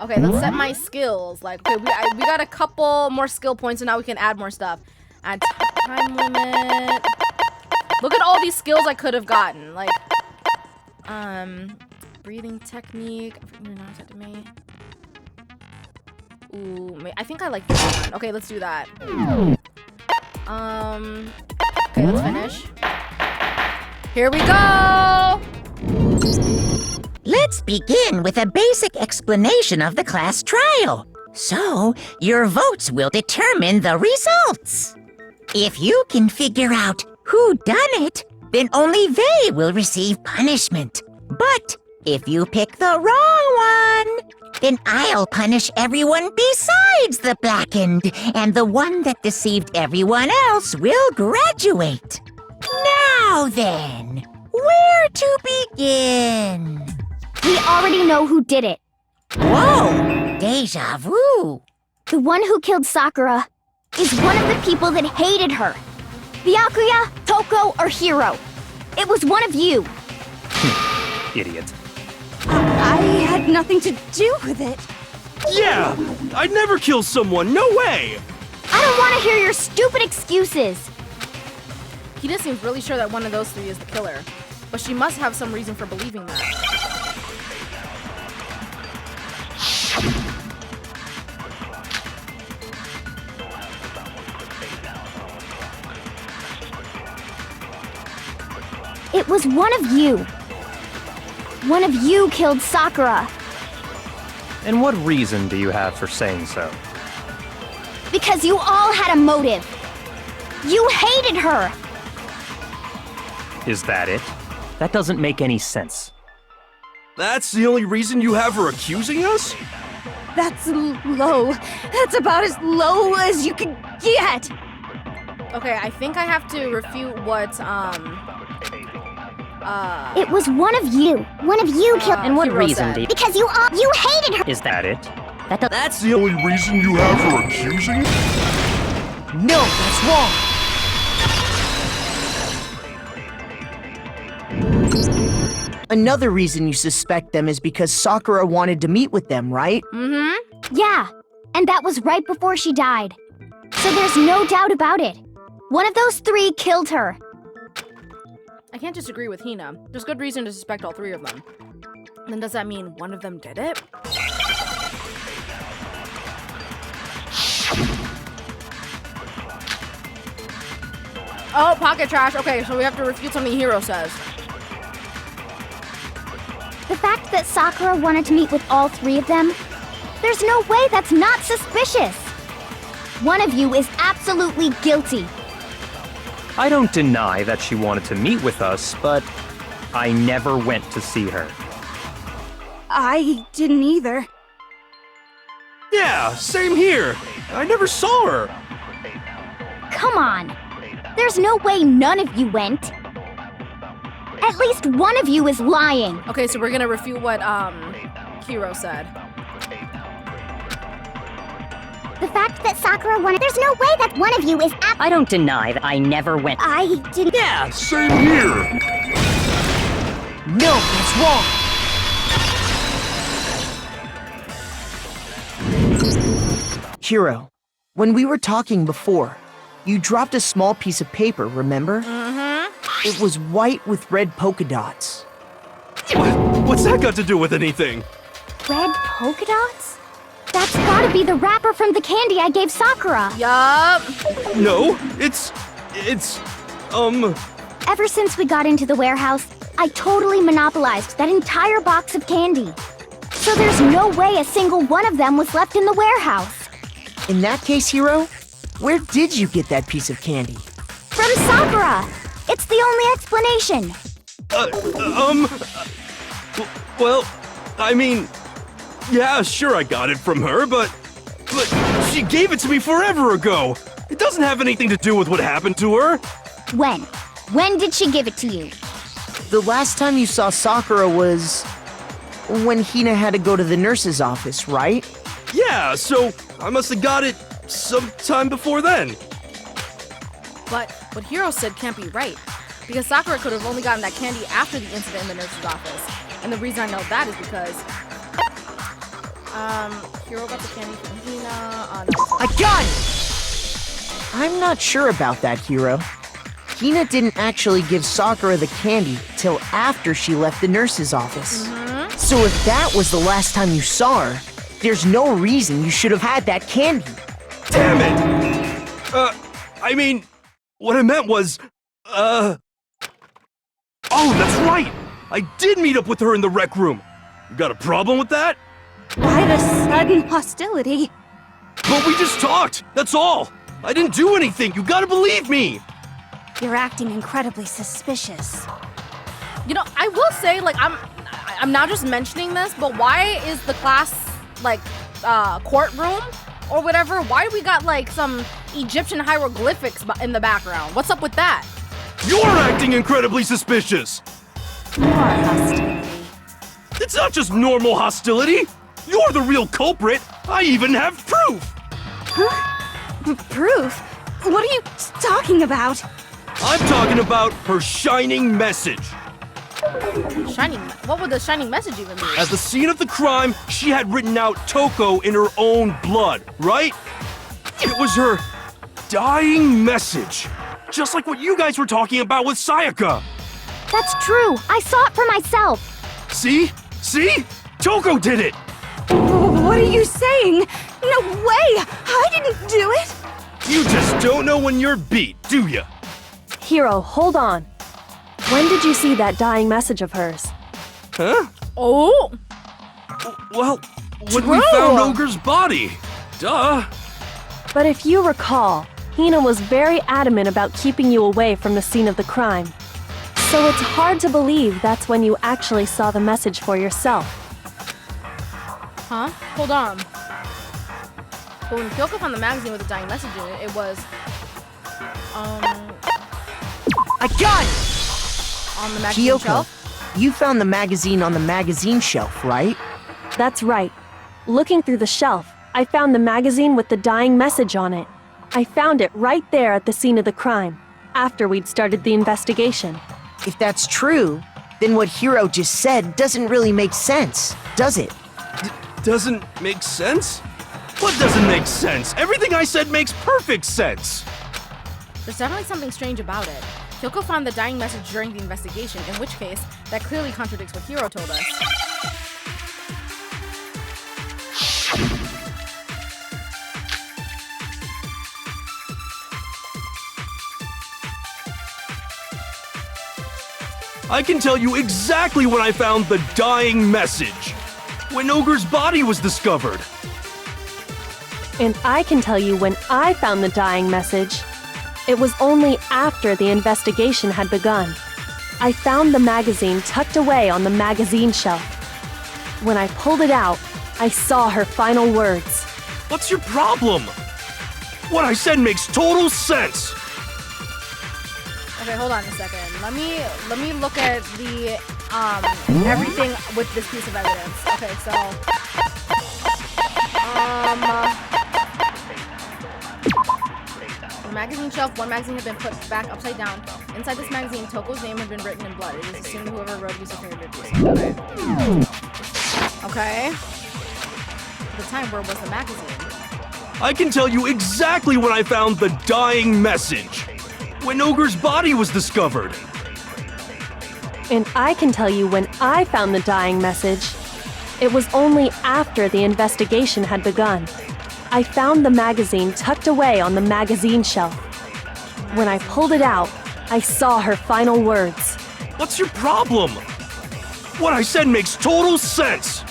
Okay, let's set my skills. Like, okay, we got a couple more skill points, and now we can add more stuff. Add time limit. Look at all these skills I could have gotten. Like, breathing technique. Ooh, I think I like this one. Okay, let's do that. Okay, let's finish. Here we go! Let's begin with a basic explanation of the class trial. So, your votes will determine the results. If you can figure out who done it, then only they will receive punishment. But if you pick the wrong one, then I'll punish everyone besides the Blackened, and the one that deceived everyone else will graduate. Now then, where to begin? We already know who did it. Whoa! Deja vu! The one who killed Sakura is one of the people that hated her. Byakuya, Toko, or Hiro. It was one of you. Idiot. I had nothing to do with it. Yeah! I'd never kill someone, no way! I don't want to hear your stupid excuses. Hina seems really sure that one of those three is the killer, but she must have some reason for believing that. It was one of you. One of you killed Sakura. And what reason do you have for saying so? Because you all had a motive. You hated her. Is that it? That doesn't make any sense. That's the only reason you have her accusing us? That's low. That's about as low as you can get. Okay, I think I have to refute what, It was one of you. One of you killed. And what Hiro reason said. do you... Because you hated her. Is that it? That's the only reason you have her accusing? No, that's wrong. Another reason you suspect them is because Sakura wanted to meet with them, right? Mm-hmm. Yeah. And that was right before she died. So there's no doubt about it. One of those three killed her. I can't disagree with Hina. There's good reason to suspect all three of them. Then does that mean one of them did it? Oh, pocket trash. Okay, so we have to refute something Hiro says. The fact that Sakura wanted to meet with all three of them, there's no way that's not suspicious. One of you is absolutely guilty. I don't deny that she wanted to meet with us, but I never went to see her. I didn't either. Yeah, same here. I never saw her. Come on. There's no way none of you went. At least one of you is lying. Okay, so we're gonna refute what, Hiro said. The fact that Sakura wanted... There's no way that one of you is I don't deny that I never went. I didn't... Yeah, same here. No, that's wrong. Hiro, when we were talking before, you dropped a small piece of paper, remember? Mm-hmm. It was white with red polka dots. What's that got to do with anything? Red polka dots? That's gotta be the wrapper from the candy I gave Sakura. Yup. No, it's, Ever since we got into the warehouse, I totally monopolized that entire box of candy. So there's no way a single one of them was left in the warehouse. In that case, Hiro, where did you get that piece of candy? From Sakura! It's the only explanation. Well, I mean, yeah, sure I got it from her, but she gave it to me forever ago. It doesn't have anything to do with what happened to her. When? When did she give it to you? The last time you saw Sakura was when Hina had to go to the nurse's office, right? Yeah, so I must have got it sometime before then. But what Hiro said can't be right, because Sakura could have only gotten that candy after the incident in the nurse's office. And the reason I know that is because Hiro got the candy from Hina. No. I got it! I'm not sure about that, Hiro. Hina didn't actually give Sakura the candy till after she left the nurse's office. So if that was the last time you saw her, there's no reason you should have had that candy. Damn it! I mean, what I meant was, Oh, that's right! I did meet up with her in the rec room. You got a problem with that? Why the sudden hostility? But we just talked, that's all! I didn't do anything, you gotta believe me! You're acting incredibly suspicious. You know, I will say, like, I'm not just mentioning this, but why is the class, like, courtroom or whatever, why do we got, like, some Egyptian hieroglyphics in the background? What's up with that? You're acting incredibly suspicious! More hostility. It's not just normal hostility! You're the real culprit! I even have proof! Proof? What are you talking about? I'm talking about her shining message. What would the shining message even mean? At the scene of the crime, she had written out Toko in her own blood, right? It was her dying message. Just like what you guys were talking about with Sayaka. That's true. I saw it for myself. See? See? Toko did it! What are you saying? No way! I didn't do it! You just don't know when you're beat, do ya? Hiro, hold on. When did you see that dying message of hers? Huh? Oh! Well, when we found Ogre's body. Duh. But if you recall, Hina was very adamant about keeping you away from the scene of the crime. So it's hard to believe that's when you actually saw the message for yourself. Huh? Hold on. But when Kyoko found the magazine with the dying message in it, it was, I got it! on the magazine Kyoko, shelf? you found the magazine on the magazine shelf, right? That's right. Looking through the shelf, I found the magazine with the dying message on it. I found it right there at the scene of the crime, after we'd started the investigation. If that's true, then what Hiro just said doesn't really make sense, does it? Doesn't make sense? What doesn't make sense? Everything I said makes perfect sense. There's definitely something strange about it. Kyoko found the dying message during the investigation, in which case, that clearly contradicts what Hiro told us. I can tell you exactly when I found the dying message. When Ogre's body was discovered. And I can tell you when I found the dying message. It was only after the investigation had begun. I found the magazine tucked away on the magazine shelf. When I pulled it out, I saw her final words. What's your problem? What I said makes total sense. Okay, hold on a second. Let me look at the everything with this piece of evidence. Okay, so the magazine shelf, one magazine had been put back upside down. Inside this magazine, Toko's name had been written in blood. It is assumed whoever wrote used a fingertip use. Okay. At the time, where was the magazine? I can tell you exactly when I found the dying message. When Ogre's body was discovered. And I can tell you when I found the dying message. It was only after the investigation had begun. I found the magazine tucked away on the magazine shelf. When I pulled it out, I saw her final words. What's your problem? What I said makes total sense.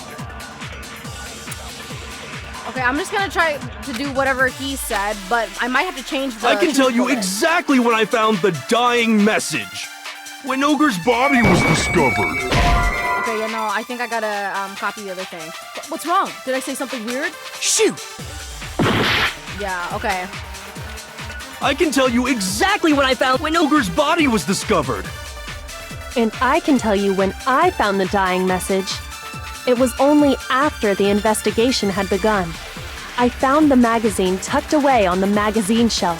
Okay, I'm just gonna try to do whatever he said, but I might have to change the... I can tell you bullet. exactly when I found the dying message. When Ogre's body was discovered. Okay, yeah, no, I think I gotta copy the other thing. What's wrong? Did I say something weird? Shoot! Yeah, okay. I can tell you exactly when I found when Ogre's body was discovered. And I can tell you when I found the dying message. It was only after the investigation had begun. I found the magazine tucked away on the magazine shelf.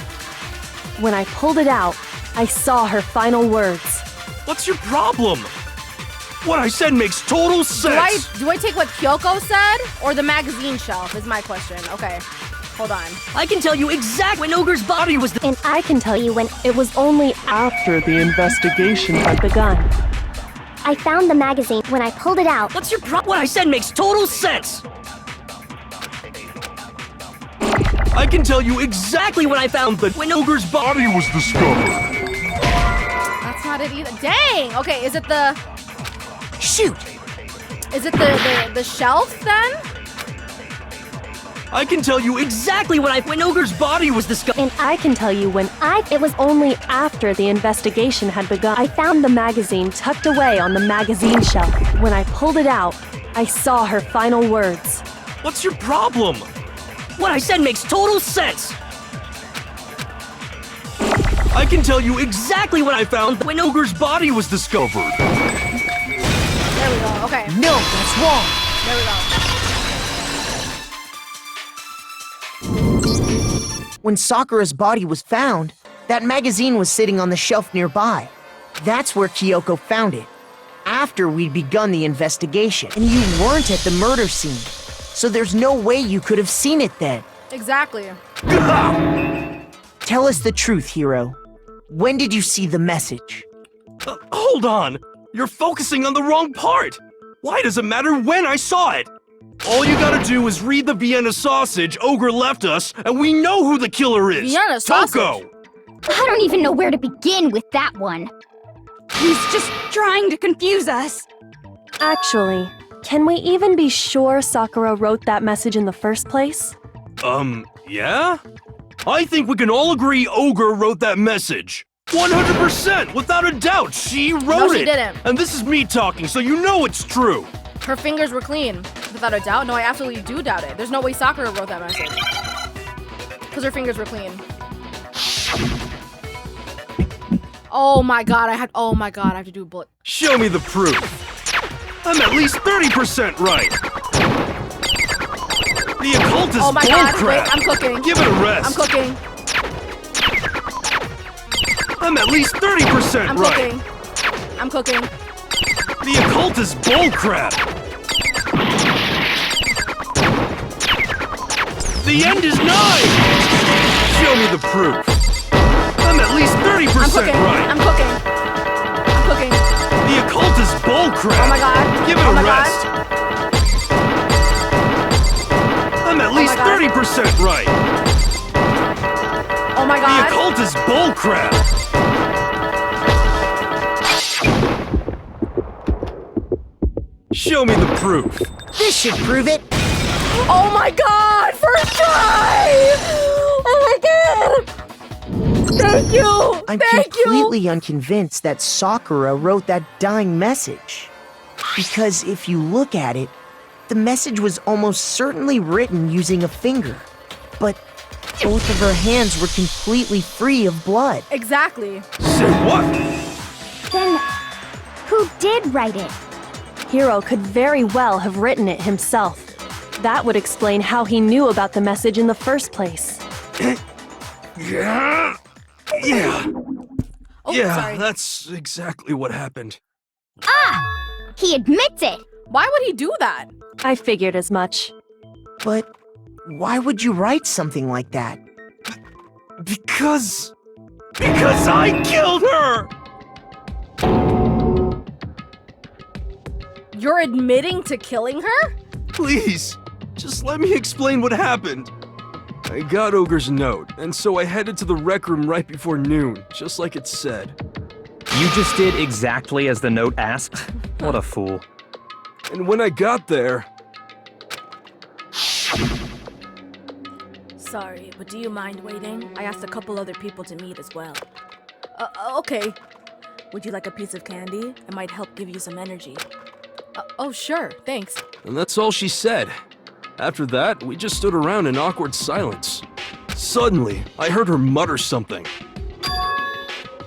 When I pulled it out, I saw her final words. What's your problem? What I said makes total sense! Do I take what Kyoko said or the magazine shelf is my question. Okay, hold on. I can tell you exactly when Ogre's body was And I can tell you when it was only after the investigation had begun. I found the magazine when I pulled it out. What's your What I said makes total sense! I can tell you exactly When I found when Ogre's body was discovered. That's not it either. Dang! Okay, is it the... Shoot! Is it the shelf then? I can tell you exactly when Ogre's body was discovered. And I can tell you when it was only after the investigation had begun. I found the magazine tucked away on the magazine shelf. When I pulled it out, I saw her final words. What's your problem? What I said makes total sense! I can tell you exactly when I found when Ogre's body was discovered. There we go. Okay. No, that's wrong. There we go. When Sakura's body was found, that magazine was sitting on the shelf nearby. That's where Kyoko found it, after we'd begun the investigation. And you weren't at the murder scene, so there's no way you could have seen it then. Exactly. Tell us the truth, Hiro. When did you see the message? Hold on! You're focusing on the wrong part! Why does it matter when I saw it? All you gotta do is read the Vienna sausage Ogre left us, and we know who the killer is! Vienna sausage? Toko! I don't even know where to begin with that one. He's just trying to confuse us. Actually, can we even be sure Sakura wrote that message in the first place? Yeah? I think we can all agree Ogre wrote that message. 100%! Without a doubt, she wrote No, it! she didn't. And this is me talking, so you know it's true! Her fingers were clean. Without a doubt. No, I absolutely do doubt it. There's no way Sakura wrote that message. Because her fingers were clean. Oh my god, I have to do a bullet. Show me the proof. I'm at least 30% right. The occult is Oh my god, bullcrap. wait, I'm cooking. Give it a rest. I'm cooking. I'm at least 30% I'm right. cooking. I'm cooking. The occult is bullcrap. The end is nigh. Show me the proof. I'm at least 30% I'm cooking. right. I'm cooking. I'm cooking. The occult is bullcrap. Oh my god. Give it Oh a my rest. I'm at least god. 30% right. Oh my The god. occult is bullcrap. Show me the proof. This should prove it. Oh my god! First try! Oh my god! Thank you! I'm Thank completely unconvinced that Sakura wrote that dying message. Because if you look at it, the message was almost certainly written using a finger. But both of her hands were completely free of blood. you! Exactly. Say what? Then, who did write it? Hiro could very well have written it himself. That would explain how he knew about the message in the first place. Yeah. Oh, Yeah, sorry. that's exactly what happened. He admits it. Why would he do that? I figured as much. But why would you write something like that? Because I killed her! You're admitting to killing her? Please, just let me explain what happened. I got Ogre's note, and so I headed to the rec room right before noon, just like it said. You just did exactly as the note asked? What a fool. And when I got there, Sorry, but do you mind waiting? I asked a couple other people to meet as well. Okay. Would you like a piece of candy? It might help give you some energy. Oh, sure, thanks. and that's all she said. After that, we just stood around in awkward silence. Suddenly, I heard her mutter something.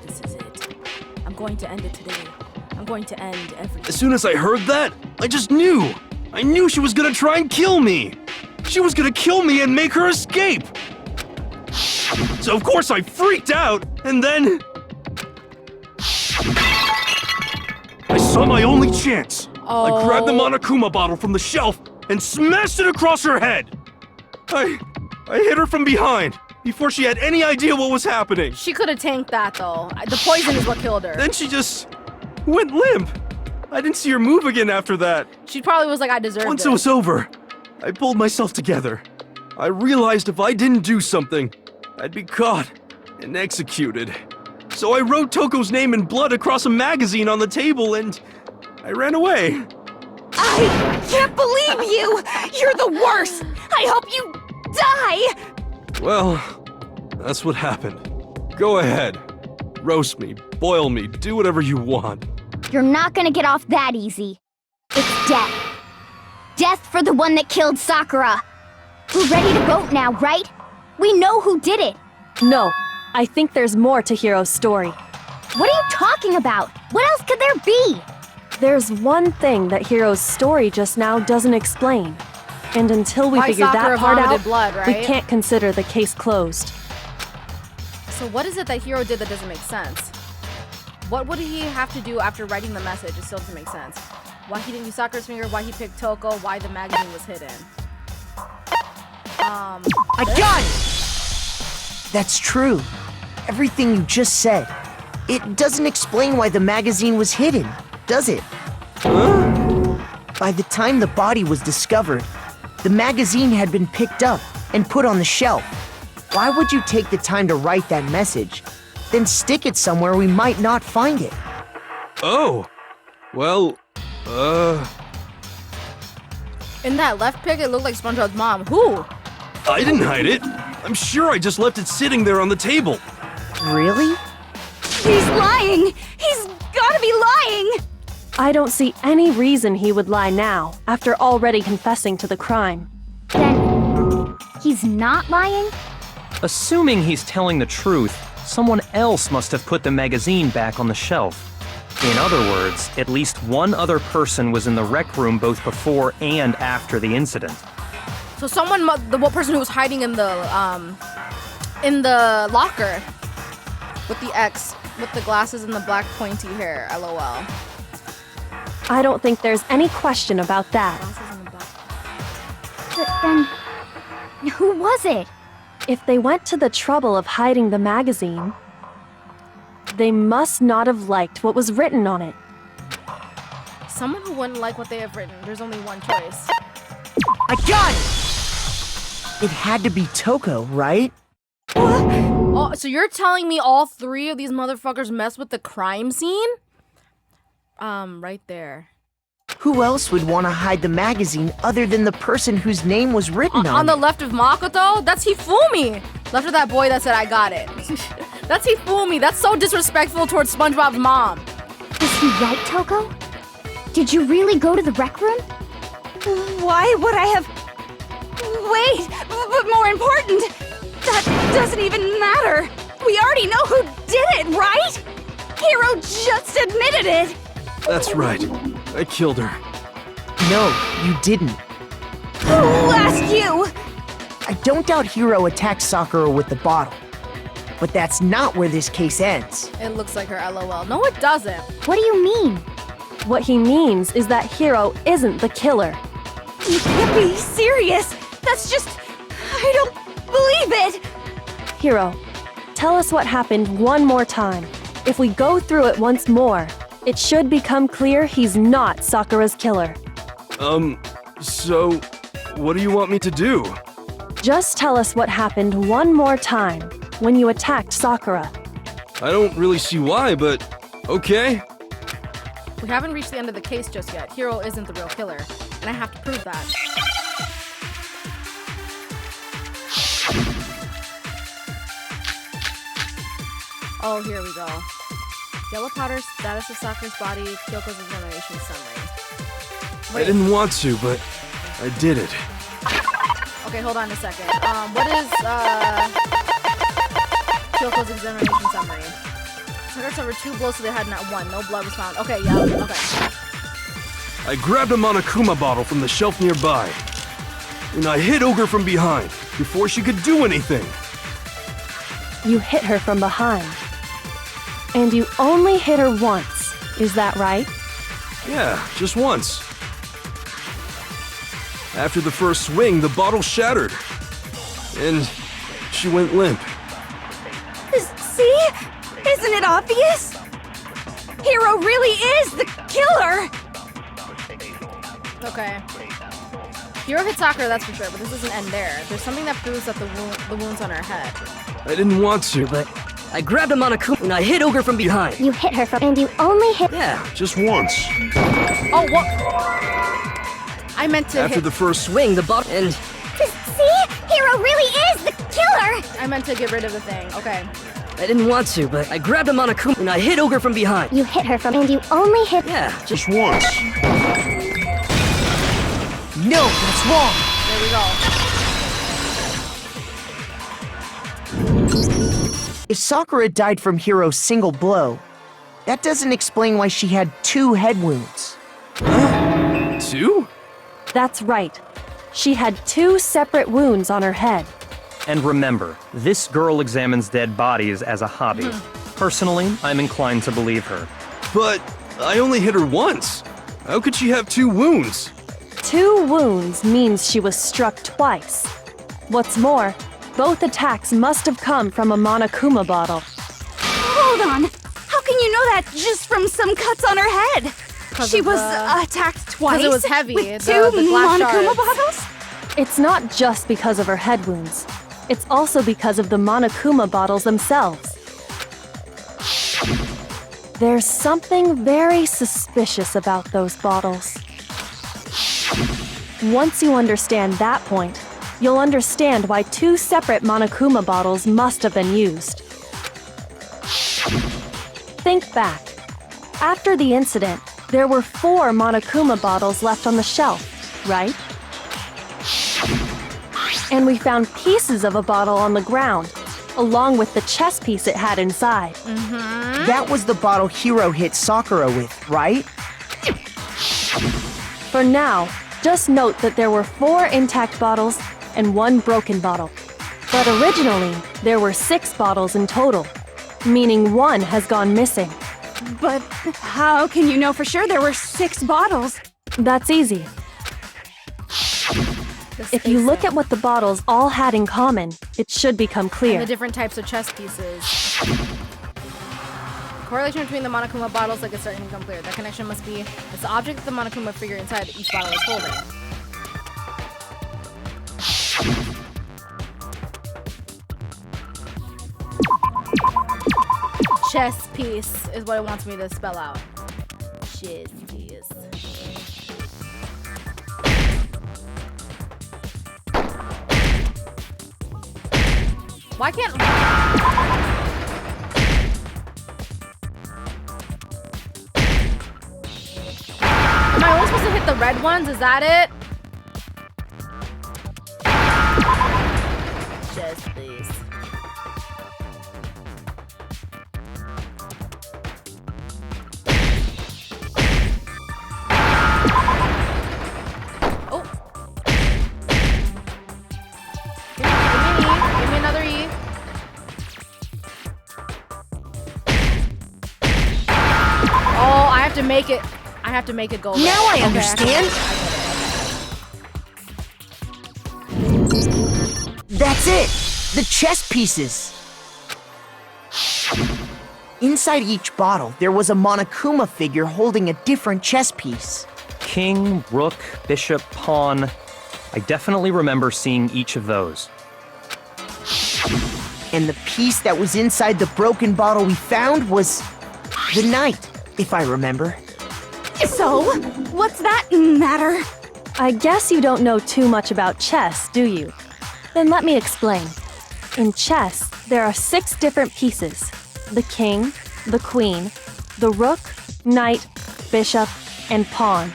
This is it. I'm going to end it today. I'm going to end everything. As soon as I heard that, I just knew. I knew she was gonna try and kill me. She was gonna kill me and make her escape. So of course I freaked out, and then I saw saw my only chance. Oh. I grabbed the Monokuma bottle from the shelf and smashed it across her head. I hit her from behind before she had any idea what was happening. She could have tanked that though. The poison is what killed her. Then she just went limp. I didn't see her move again after that. She probably was like, I deserve Once this. it was over, I pulled myself together. I realized if I didn't do something, I'd be caught and executed. So I wrote Toko's name in blood across a magazine on the table and I ran away. I can't believe you! You're the worst! I hope you die! Well, that's what happened. Go ahead. Roast me, boil me, do whatever you want. You're not gonna get off that easy. It's death. Death for the one that killed Sakura. We're ready to vote now, right? We know who did it. No, I think there's more to Hiro's story. What are you talking about? What else could there be? There's one thing that Hiro's story just now doesn't explain. And until we Why figure Sakura that part vomited out, blood, we right? can't consider the case closed. So what is it that Hiro did that doesn't make sense? What would he have to do after writing the message? It still doesn't make sense. Why he didn't use Sakura's finger, why he picked Toko, why the magazine was hidden. I got it! That's true. Everything you just said. It doesn't explain why the magazine was hidden, does it? By the time the body was discovered, the magazine had been picked up and put on the shelf. Why would you take the time to write that message, then stick it somewhere we might not find it? Oh, well, In that left pic, it looked like SpongeBob's mom. Who? I didn't hide it. I'm sure I just left it sitting there on the table. Really? He's lying! He's gotta be lying! I don't see any reason he would lie now, after already confessing to the crime. Then, he's not lying? Assuming he's telling the truth, someone else must have put the magazine back on the shelf. In other words, at least one other person was in the rec room both before and after the incident. So someone, the person who was hiding in the locker with the X, with the glasses and the black pointy hair, LOL. I don't think there's any question about that. Glasses and the black. But then, who was it? If they went to the trouble of hiding the magazine, they must not have liked what was written on it. Someone who wouldn't like what they have written. There's only one choice. I got it! It had to be Toko, right? Oh, so you're telling me all three of these motherfuckers messed with the crime scene? Right there. Who else would want to hide the magazine other than the person whose name was written on On the it? left of Makoto? That's Hifumi! Left of that boy that said, I got it. That's Hifumi. That's so disrespectful towards SpongeBob's mom. Is he right, Toko? Did you really go to the rec room? Why would I have... Wait, but more important, that doesn't even matter. We already know who did it, right? Hiro just admitted it. That's right. I killed her. No, you didn't. Who asked you? I don't doubt Hiro attacked Sakura with the bottle. But that's not where this case ends. It looks like her LOL. No, it doesn't. What do you mean? What he means is that Hiro isn't the killer. You can't be serious. That's just... I don't believe it. Hiro, tell us what happened one more time. If we go through it once more, it should become clear he's not Sakura's killer. So, what do you want me to do? Just tell us what happened one more time when you attacked Sakura. I don't really see why, but okay. We haven't reached the end of the case just yet. Hiro isn't the real killer, and I have to prove that. Oh, here we go. Yellow powder, status of Sakura's body, Kyoko's examination summary. I didn't want to, but I did it. Okay, hold on a second. What is, Kyoko's examination summary? Sakura suffered 2 blows to the head, not 1. No blood was found. Okay, yeah, okay. I grabbed a Monokuma bottle from the shelf nearby, and I hit Ogre from behind before she could do anything. You hit her from behind. And you only hit her once, is that right? Yeah, just once. After the first swing, the bottle shattered. And she went limp. See? Isn't it obvious? Hero really is the killer! Okay. Hiro hit Sakura, that's for sure, but this doesn't end there. There's something that proves that the wound's on her head. I didn't want to, But I grabbed a Monokuma and I hit Ogre from behind. You hit her from, and you only hit. Yeah. just once. Oh, what? I meant to After hit. the first Swing the bottle and See? Hero really is the killer! I meant to get rid of the thing. Okay. I didn't want to, but I grabbed a Monokuma and I hit Ogre from behind. You hit her from, and you only hit. Yeah. just once. No, that's wrong. There we go. If Sakura died from Hiro's single blow, that doesn't explain why she had 2 head wounds. 2? That's right. She had 2 separate wounds on her head. And remember, this girl examines dead bodies as a hobby. Personally, I'm inclined to believe her. But I only hit her once. How could she have 2 wounds? 2 wounds means she was struck twice. What's more, both attacks must have come from a Monokuma bottle. Hold on! How can you know that just from some cuts on her head? 'Cause She of was the- attacked twice? it was heavy, With the 2 glass Monokuma shards. bottles? It's not just because of her head wounds. It's also because of the Monokuma bottles themselves. There's something very suspicious about those bottles. Once you understand that point, you'll understand why 2 separate Monokuma bottles must have been used. Think back. After the incident, there were 4 Monokuma bottles left on the shelf, right? And we found pieces of a bottle on the ground, along with the chess piece it had inside. That was the bottle Hiro hit Sakura with, right? For now, just note that there were 4 intact bottles and 1 broken bottle. But originally, there were 6 bottles in total, meaning 1 has gone missing. But how can you know for sure there were 6 bottles? That's easy. If you look at what the bottles all had in common, it should become And clear. the different types of chess pieces. The correlation between the Monokuma bottles like it's starting to become clear. That connection must be it's the object that the Monokuma figure inside each bottle is holding. Chess piece is what it wants me to spell out. Chess piece. Why can't... Am I only supposed to hit the red ones? Is that it? Chess piece. Oh. Give me another E. Oh, I have to make it. I have to make it go. Now I Okay, understand. That's it! The chess pieces! Inside each bottle, there was a Monokuma figure holding a different chess piece. King, rook, bishop, pawn. I definitely remember seeing each of those. And the piece that was inside the broken bottle we found was the knight, if I remember. So, what's that matter? I guess you don't know too much about chess, do you? Then let me explain. In chess, there are 6 different pieces. The king, the queen, the rook, knight, bishop, and pawn.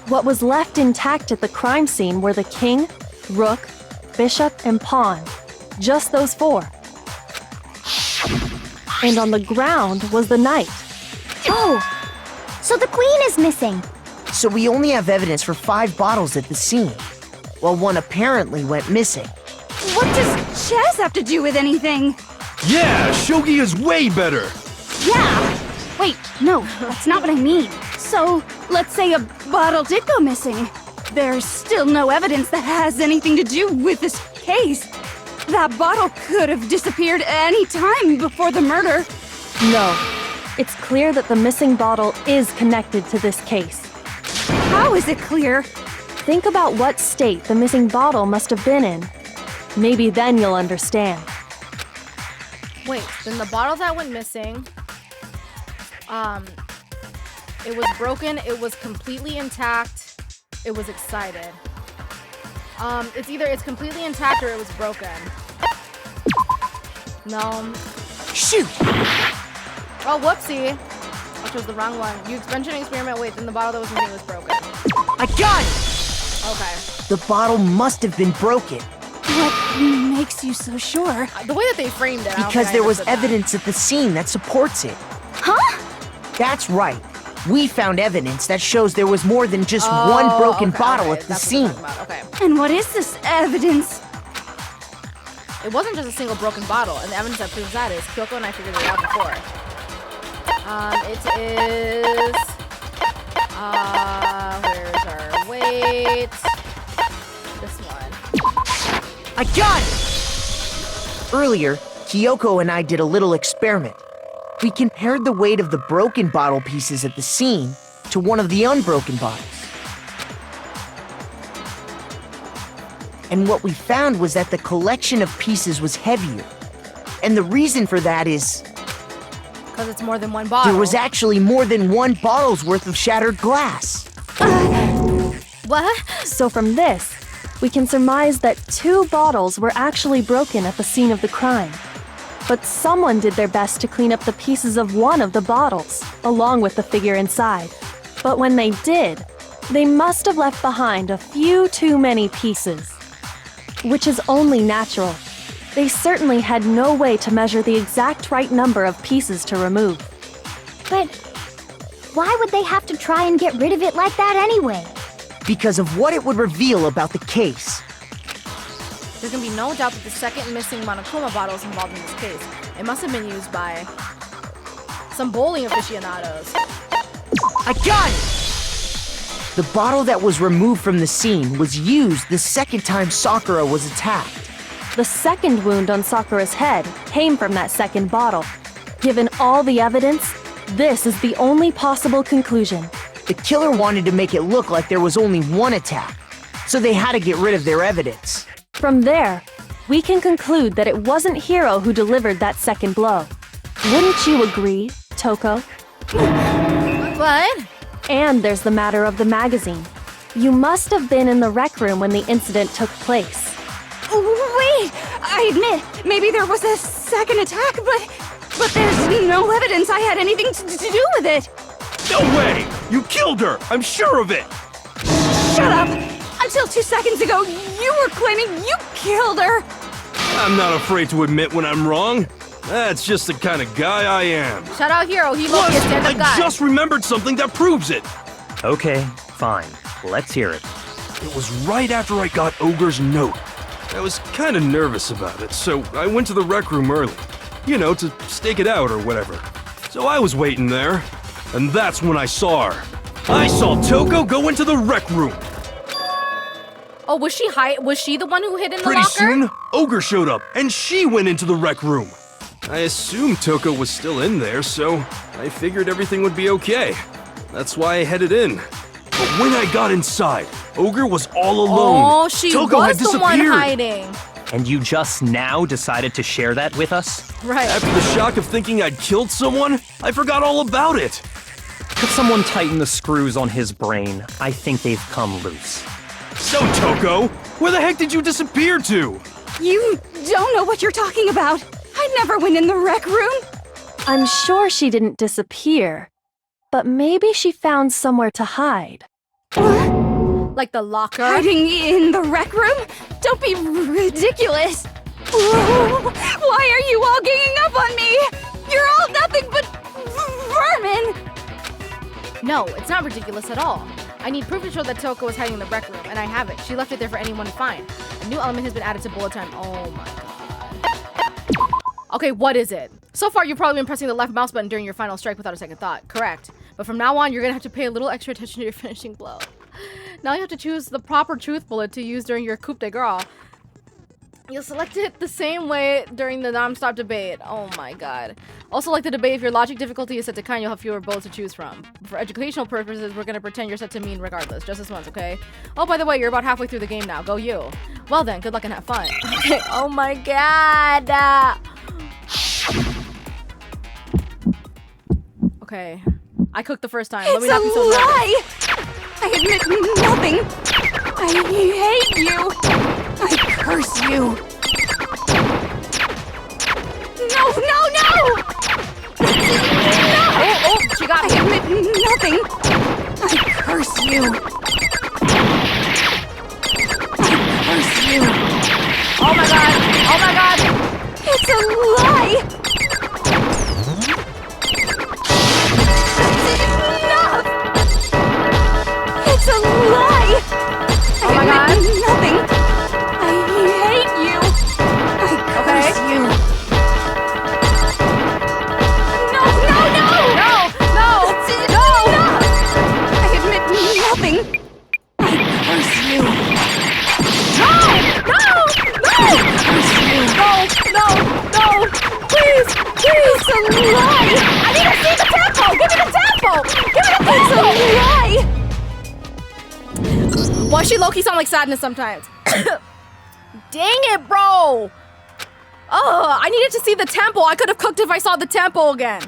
What was left intact at the crime scene were the king, rook, bishop, and pawn. Just those 4. And on the ground was the knight. Oh! So the queen is missing. So we only have evidence for 5 bottles at the scene, while 1 apparently went missing. What does chess have to do with anything? Yeah, shogi is way better. Yeah! Wait, no, that's not what I mean. So, let's say a bottle did go missing. There's still no evidence that has anything to do with this case. That bottle could have disappeared any time before the murder. No. It's clear that the missing bottle is connected to this case. How is it clear? Think about what state the missing bottle must have been in. Maybe then you'll understand. Wait, then the bottle that went missing, it was broken, it was completely intact, it was excited. It's either it's completely intact or it was broken. No. Shoot! Oh, whoopsie. I chose the wrong one. You mentioned an experiment. Wait, then the bottle that was missing was broken. I got it! Okay. The bottle must have been broken. What makes you so sure? The way that they framed it, I don't Because think I there was understood that. evidence at the scene that supports it. Huh? That's right. We found evidence that shows there was more than just one broken okay, bottle alright, at the that's what we're scene. talking about, Okay. And what is this evidence? It wasn't just a single broken bottle, and the evidence that proves that is Kyoko and I figured it out before. It is... where's our weight? This one. I got it! Earlier, Kyoko and I did a little experiment. We compared the weight of the broken bottle pieces at the scene to one of the unbroken bottles. And what we found was that the collection of pieces was heavier. And the reason for that is Because it's more than one bottle. there was actually more than one bottle's worth of shattered glass. What? So from this, we can surmise that 2 bottles were actually broken at the scene of the crime. But someone did their best to clean up the pieces of one of the bottles, along with the figure inside. But when they did, they must have left behind a few too many pieces. Which is only natural. They certainly had no way to measure the exact right number of pieces to remove. But why would they have to try and get rid of it like that anyway? Because of what it would reveal about the case. There can be no doubt that the second missing Monokuma bottle is involved in this case. It must have been used by some bowling aficionados. I got it! The bottle that was removed from the scene was used the second time Sakura was attacked. The second wound on Sakura's head came from that second bottle. Given all the evidence, this is the only possible conclusion. The killer wanted to make it look like there was only one attack, so they had to get rid of their evidence. From there, we can conclude that it wasn't Hiro who delivered that second blow. Wouldn't you agree, Toko? What? And there's the matter of the magazine. You must have been in the rec room when the incident took place. Wait! I admit, maybe there was a second attack, but there's no evidence I had anything to do with it. No way! You killed her! I'm sure of it! Shut up! Until 2 seconds ago, you were claiming you killed her! I'm not afraid to admit when I'm wrong. That's just the kind of guy I am. Shout out Hiro. He Plus, looked a stand-up I guy. just remembered something that proves it. Okay, fine. Let's hear it. It was right after I got Ogre's note. I was kind of nervous about it, so I went to the rec room early. You know, to stake it out or whatever. So I was waiting there, and that's when I saw her. I saw Toko go into the rec room. Oh, was she the one who hid in the Pretty locker? soon, Ogre showed up, and she went into the rec room. I assumed Toko was still in there, so I figured everything would be okay. That's why I headed in. But when I got inside, Ogre was all alone. Oh, she Toko had was the one disappeared. hiding. And you just now decided to share that with us? Right. After the shock of thinking I'd killed someone, I forgot all about it. Could someone tighten the screws on his brain? I think they've come loose. So, Toko, where the heck did you disappear to? You don't know what you're talking about. I never went in the rec room. I'm sure she didn't disappear, but maybe she found somewhere to hide. Like the locker. Hiding in the rec room? Don't be ridiculous. Why are you all ganging up on me? You're all nothing but vermin. No, it's not ridiculous at all. I need proof to show that Toko was hiding in the rec room, and I have it. She left it there for anyone to find. A new element has been added to bullet time. Oh my god. Okay, what is it? So far, you've probably been pressing the left mouse button during your final strike without a second thought. Correct. But from now on, you're gonna have to pay a little extra attention to your finishing blow. Now you have to choose the proper truth bullet to use during your coup de grace. You'll select it the same way during the non-stop debate. Oh my god. Also, like the debate, if your logic difficulty is set to kind, you'll have fewer bullets to choose from. For educational purposes, we're gonna pretend you're set to mean regardless, just this once, okay? Oh, by the way, you're about halfway through the game now. Go you. Well then, good luck and have fun. Okay. Oh my god. Okay. I cooked the first time. Let me not be so nervous. Lie! I admit nothing. I hate you. I curse you. No, no, no! No! Oh, she got me. I admit nothing. I curse you. I curse you. Oh my god. Oh my god. It's a lie. Enough. It's a lie. Oh my god. I admit nothing. I hate you. I curse you. No, no, no! No, no, That's it. no! Enough. I admit nothing. I curse you. No! No! No! Curse you. No! No! No! Please! Please! It's a lie. I need to see the tempo! Give me the tempo! Give me the It's a tempo! lie. Why she low-key sound like sadness sometimes? Dang it, bro! Oh, I needed to see the tempo. I could have cooked if I saw the tempo again.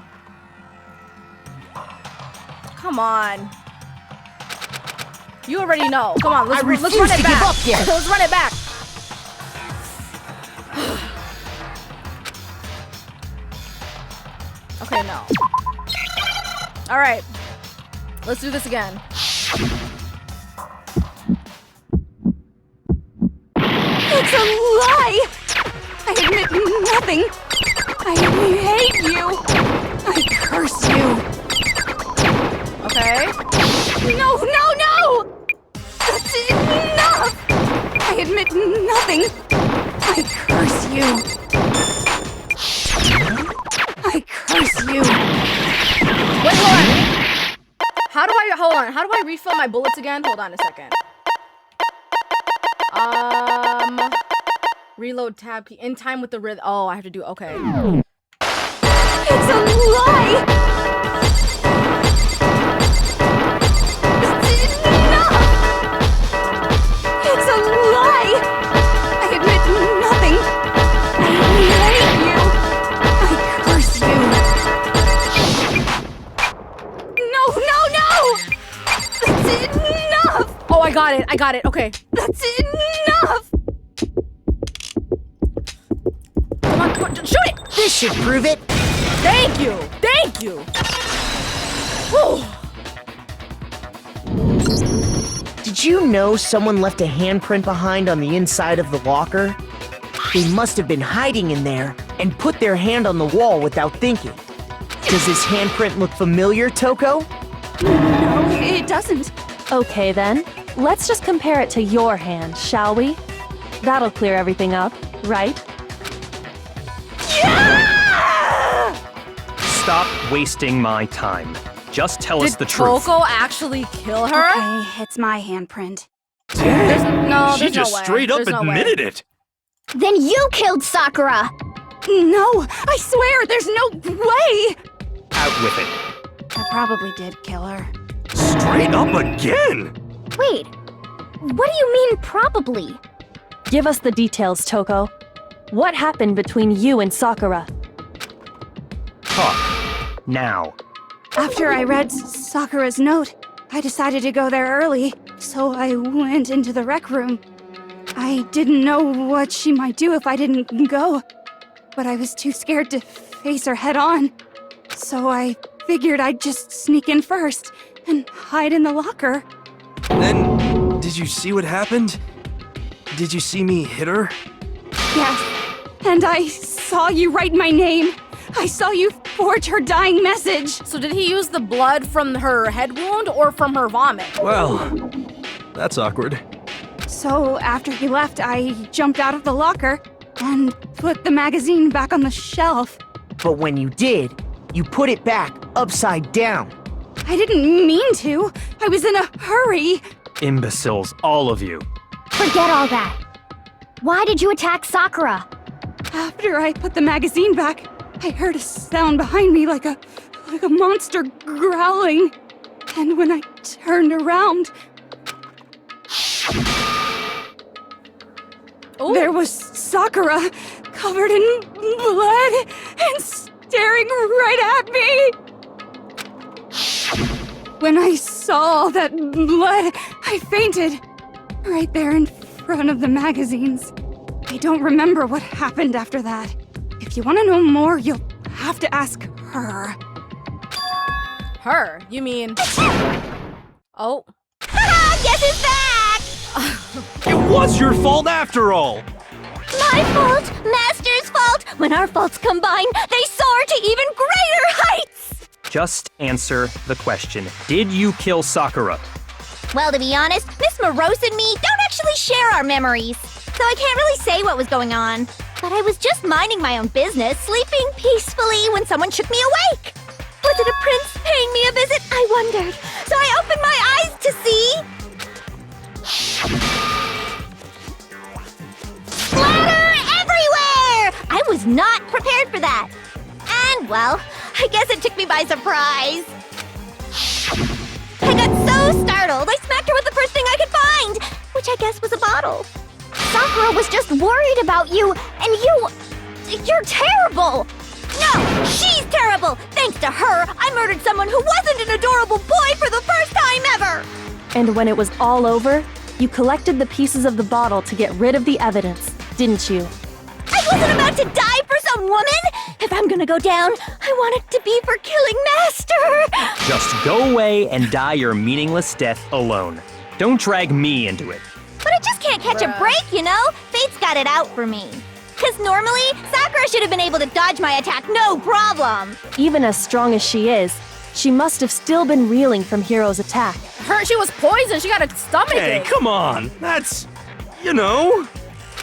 Come on. You already know. Come on, let's run it refuse to back. give up yet. Let's run it back. Okay, no. All right. Let's do this again. It's a lie! I admit nothing. I hate you. I curse you. Okay. No, no, no! That's enough! I admit nothing. I curse you. I curse you. Wait, hold on. Hold on. How do I refill my bullets again? Hold on a second. Reload tab key. In time with the rhythm. Oh, I have to do, okay. It's a lie! That's enough! It's a lie! I admit nothing. I hate you. I curse you. No, no, no! That's enough! Oh, I got it. I got it. Okay. That's enough! Come on, shoot it! This should prove it. Thank you. Thank you. Whew. Did you know someone left a handprint behind on the inside of the locker? They must have been hiding in there and put their hand on the wall without thinking. Does this handprint look familiar, Toko? No, it doesn't. Okay then, let's just compare it to your hand, shall we? That'll clear everything up, right? Stop wasting my time. Just tell us the Did truth. Toko actually kill her? Okay, it's my handprint. There's no She just no way. straight up There's no way. admitted it. Then you killed Sakura! No, I swear, there's no way! Out with it. I probably did kill her. Straight up again. Wait, what do you mean probably? Give us the details, Toko. What happened between you and Sakura? Talk. Now. After I read Sakura's note, I decided to go there early, so I went into the rec room. I didn't know what she might do if I didn't go, but I was too scared to face her head on. So I figured I'd just sneak in first and hide in the locker. Then, did you see what happened? Did you see me hit her? Yes, and I saw you write my name. I saw you forge her dying message. So did he use the blood from her head wound or from her vomit? Well, that's awkward. So after he left, I jumped out of the locker and put the magazine back on the shelf. But when you did, you put it back upside down. I didn't mean to. I was in a hurry. Imbeciles, all of you. Forget all that. Why did you attack Sakura? After I put the magazine back, I heard a sound behind me like a monster growling. And when I turned around, there was Sakura, covered in blood and staring right at me. When I saw that blood, I fainted. Right there in front of the magazines. I don't remember what happened after that. If you want to know more, you'll have to ask her. Her? You mean... Oh. Guess who's back? It was your fault after all! My fault, Master's fault. When our faults combine, they soar to even greater heights. Just answer the question. Did you kill Sakura? Well, to be honest, Miss Morose and me don't actually share our memories, so I can't really say what was going on. But I was just minding my own business, sleeping peacefully when someone shook me awake. Was it a prince paying me a visit? I wondered. So I opened my eyes to see... splatter everywhere! I was not prepared for that. And, well, I guess it took me by surprise. I got so startled, I smacked her with the first thing I could find, which I guess was a bottle. Sakura was just worried about you, and you're terrible! No, she's terrible! Thanks to her, I murdered someone who wasn't an adorable boy for the first time ever! And when it was all over, you collected the pieces of the bottle to get rid of the evidence, didn't you? I wasn't about to die for some woman! If I'm gonna go down, I want it to be for killing Master! Just go away and die your meaningless death alone. Don't drag me into it. But I just can't catch a break, you know? Fate's got it out for me. Because normally, Sakura should have been able to dodge my attack no problem. Even as strong as she is, she must have still been reeling from Hiro's attack. She was poisoned. She got a stomach Hey, ache. come on! That's... you know...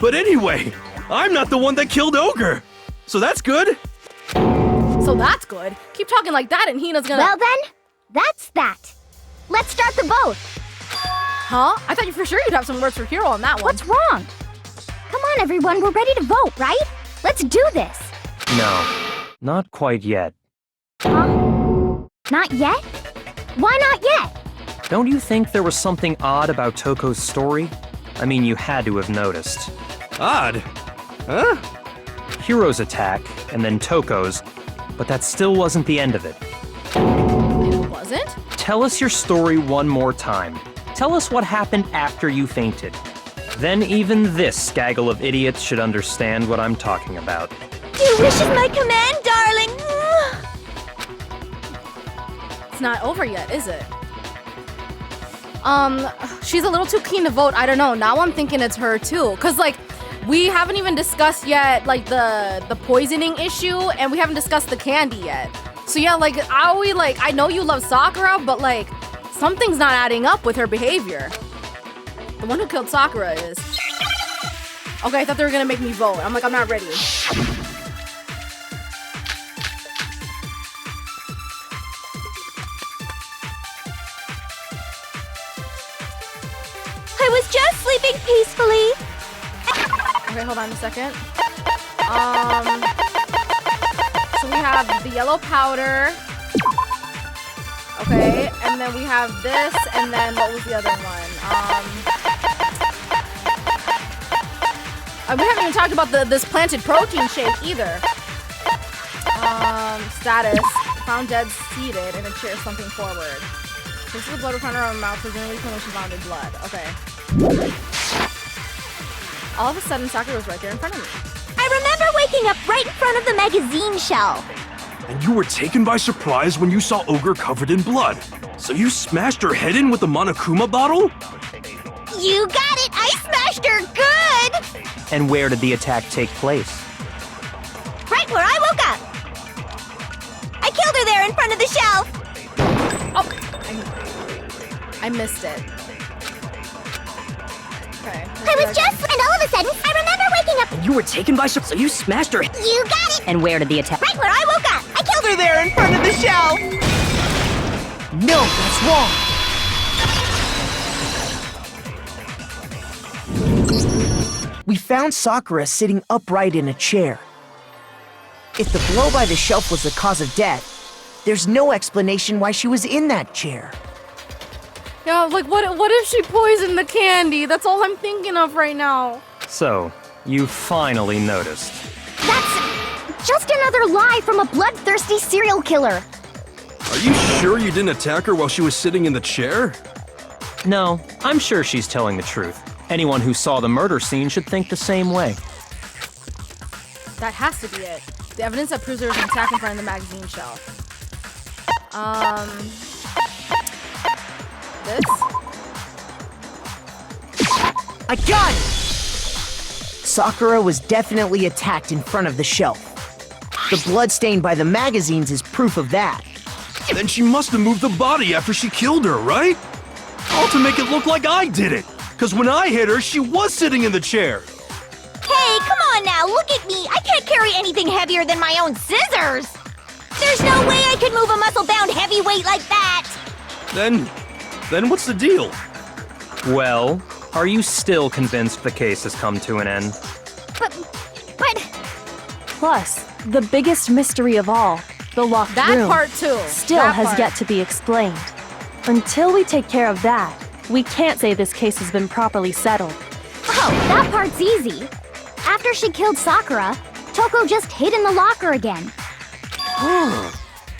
But anyway, I'm not the one that killed Ogre! So that's good! So that's good. Keep talking like that and Hina's gonna... Well then, that's that. Let's start the vote. Huh? I thought you for sure you'd have some words for Hiro on that one. What's wrong? Come on, everyone, we're ready to vote, right? Let's do this. No, not quite yet. Huh? Not yet? Why not yet? Don't you think there was something odd about Toko's story? I mean, you had to have noticed. Odd? Huh? Hiro's attack, and then Toko's, but that still wasn't the end of it. It wasn't? Tell us your story one more time. Tell us what happened after you fainted. Then even this gaggle of idiots should understand what I'm talking about. Your wish is my command, darling. It's not over yet, is it? She's a little too keen to vote. I don't know. Now I'm thinking it's her too. Cause like, we haven't even discussed yet like the poisoning issue, and we haven't discussed the candy yet. So yeah, like I know you love Sakura, but like something's not adding up with her behavior. The one who killed Sakura is. Okay, I thought they were gonna make me vote. I'm like, I'm not ready. I was just sleeping peacefully. Okay, hold on a second. So we have the yellow powder. Okay, and then we have this, and then what was the other one? We haven't even talked about this planted protein shake either. Status. Found dead seated in a chair slumping forward. This is the blood was found in her mouth, presumably from when she vomited blood. Okay. All of a sudden, Sakura was right there in front of me. I remember waking up right in front of the magazine shelf. And you were taken by surprise when you saw Ogre covered in blood. So you smashed her head in with the Monokuma bottle? You got it! I smashed her good! And where did the attack take place? Right where I woke up! I killed her there in front of the shelf! Oh! I missed it. Okay. I was just... And all of a sudden, I remember waking up... You were taken by so you smashed her. You got it! And where did the attack? Right where I woke up! I killed her There in front of the shelf! No, that's wrong. We found Sakura sitting upright in a chair. If the blow by the shelf was the cause of death, there's no explanation why she was in that chair. Yeah, like what if she poisoned the candy? That's all I'm thinking of right now. So, you finally noticed. That's just another lie from a bloodthirsty serial killer. Are you sure you didn't attack her while she was sitting in the chair? No, I'm sure she's telling the truth. Anyone who saw the murder scene should think the same way. That has to be it. The evidence that proves there was an attack in front of the magazine shelf. This? I got it! Sakura was definitely attacked in front of the shelf. The blood stain by the magazines is proof of that. Then she must have moved the body after she killed her, right? All to make it look like I did it. Because when I hit her, she was sitting in the chair. Hey, come on now, look at me! I can't carry anything heavier than my own scissors! There's no way I could move a muscle-bound heavyweight like that! Then what's the deal? Well, are you still convinced the case has come to an end? But... Plus, the biggest mystery of all, the locked That room, part too. still That has part. yet to be explained. Until we take care of that, we can't say this case has been properly settled. Oh, that part's easy. After she killed Sakura, Toko just hid in the locker again.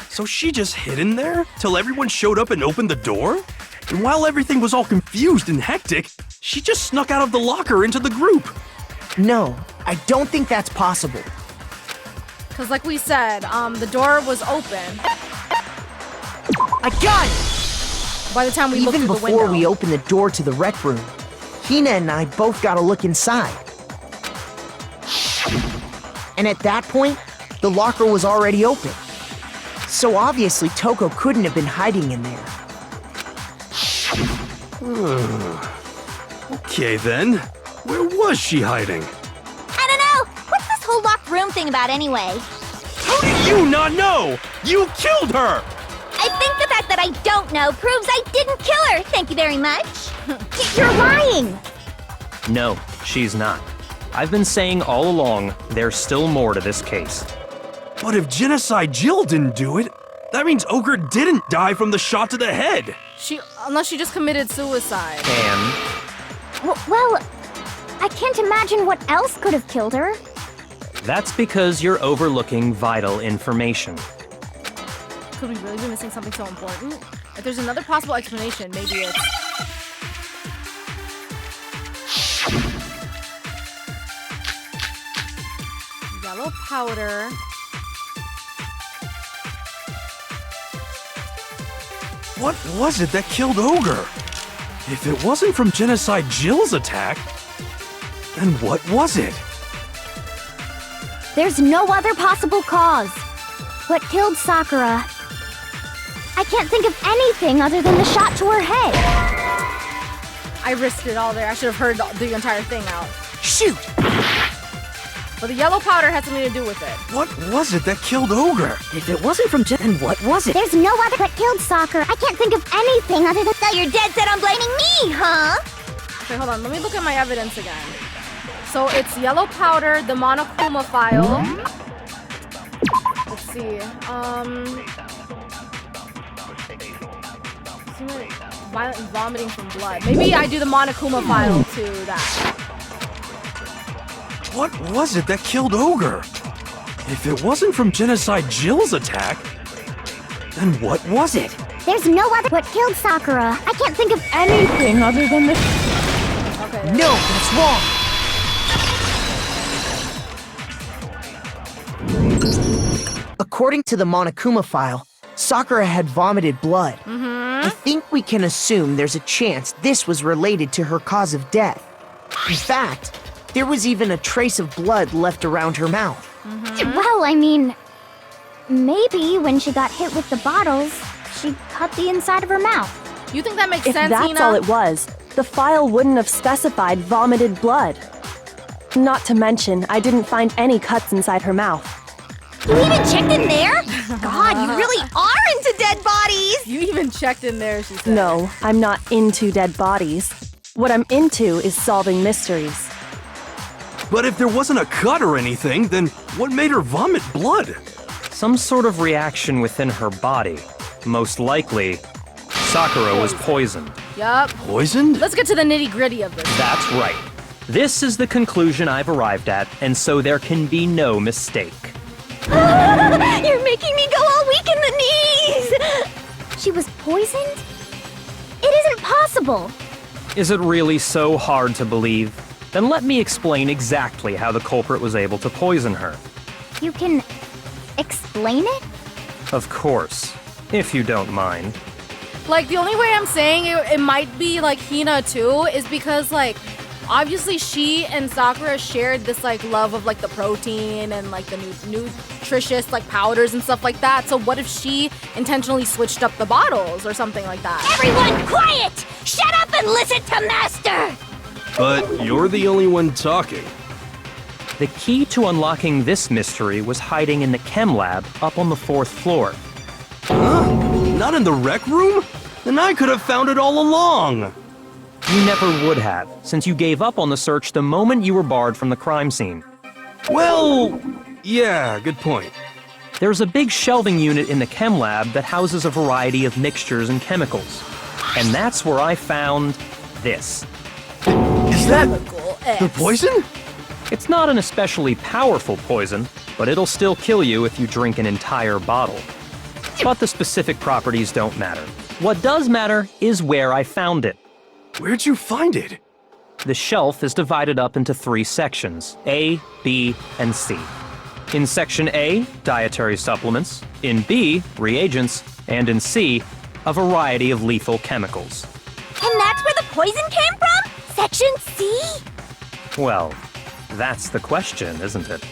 So she just hid in there till everyone showed up and opened the door? And while everything was all confused and hectic, she just snuck out of the locker into the group. No, I don't think that's possible. Because like we said, the door was open I got it! by the time we looked Even through the before window. we opened the door to the rec room, Hina and I both got a look inside. And at that point, the locker was already open. So obviously Toko couldn't have been hiding in there. Okay then, where was she hiding? I don't know! What's this whole locked room thing about anyway? How do you not know? You killed her! I think the fact that I don't know proves I didn't kill her! Thank you very much! You're lying! No, she's not. I've been saying all along, there's still more to this case. But if Genocide Jill didn't do it, that means Ogre didn't die from the shot to the head. Unless she just committed suicide. And Well, I can't imagine what else could have killed her. that's because you're overlooking vital information. Could we really be missing something so important? If there's another possible explanation, maybe it's... yellow powder. What was it that killed Ogre? If it wasn't from Genocide Jill's attack, then what was it? There's no other possible cause. What killed Sakura? I can't think of anything other than the shot to her head. I risked it all there. I should have heard the entire thing out. Shoot! But the yellow powder had something to do with it. What was it that killed Ogre? If it wasn't from Jen, then what was it? There's no other what killed Sakura. I can't think of anything other than that you're dead set on blaming me, huh? Okay, hold on. Let me look at my evidence again. So it's yellow powder, the Monokuma file. Let's see. Violent vomiting from blood. Maybe I do the Monokuma file to that. What was it that killed Ogre? If it wasn't from Genocide Jill's attack, then what was it? There's no other what killed Sakura. I can't think of anything other than this. Okay. No, that's wrong! According to the Monokuma file, Sakura had vomited blood. I think we can assume there's a chance this was related to her cause of death. In fact, there was even a trace of blood left around her mouth. Well, I mean, maybe when she got hit with the bottles, she cut the inside of her mouth. You think that makes If sense, that's Hina? all it was, the file wouldn't have specified vomited blood. Not to mention, I didn't find any cuts inside her mouth. You even checked in there? God, you really are into dead bodies! You even checked in there, she said. No, I'm not into dead bodies. What I'm into is solving mysteries. But if there wasn't a cut or anything, then what made her vomit blood? Some sort of reaction within her body. Most likely, Sakura was poisoned. Yup. Poisoned? Let's get to the nitty-gritty of this. That's right. This is the conclusion I've arrived at, and so there can be no mistake. You're making me go all weak in the knees! She was poisoned? It isn't possible! Is it really so hard to believe? Then let me explain exactly how the culprit was able to poison her. You can explain it? Of course, if you don't mind. Like, the only way I'm saying it might be, like, Hina, too, is because, like, obviously she and Sakura shared this, like, love of, like, the protein and, like, the nutritious, like, powders and stuff like that. So what if she intentionally switched up the bottles or something like that? Everyone quiet! Shut up and listen to Master! But you're the only one talking. The key to unlocking this mystery was hiding in the chem lab up on the 4th floor. Huh? Not in the rec room? Then I could have found it all along. You never would have, since you gave up on the search the moment you were barred from the crime scene. Well, yeah, good point. There's a big shelving unit in the chem lab that houses a variety of mixtures and chemicals. And that's where I found this. Is that Chemical X. the poison? It's not an especially powerful poison, but it'll still kill you if you drink an entire bottle. But the specific properties don't matter. What does matter is where I found it. Where'd you find it? The shelf is divided up into 3 sections, A, B, and C. In Section A, dietary supplements. In B, reagents. And in C, a variety of lethal chemicals. And that's where the poison came from? Section C? Well, that's the question, isn't it?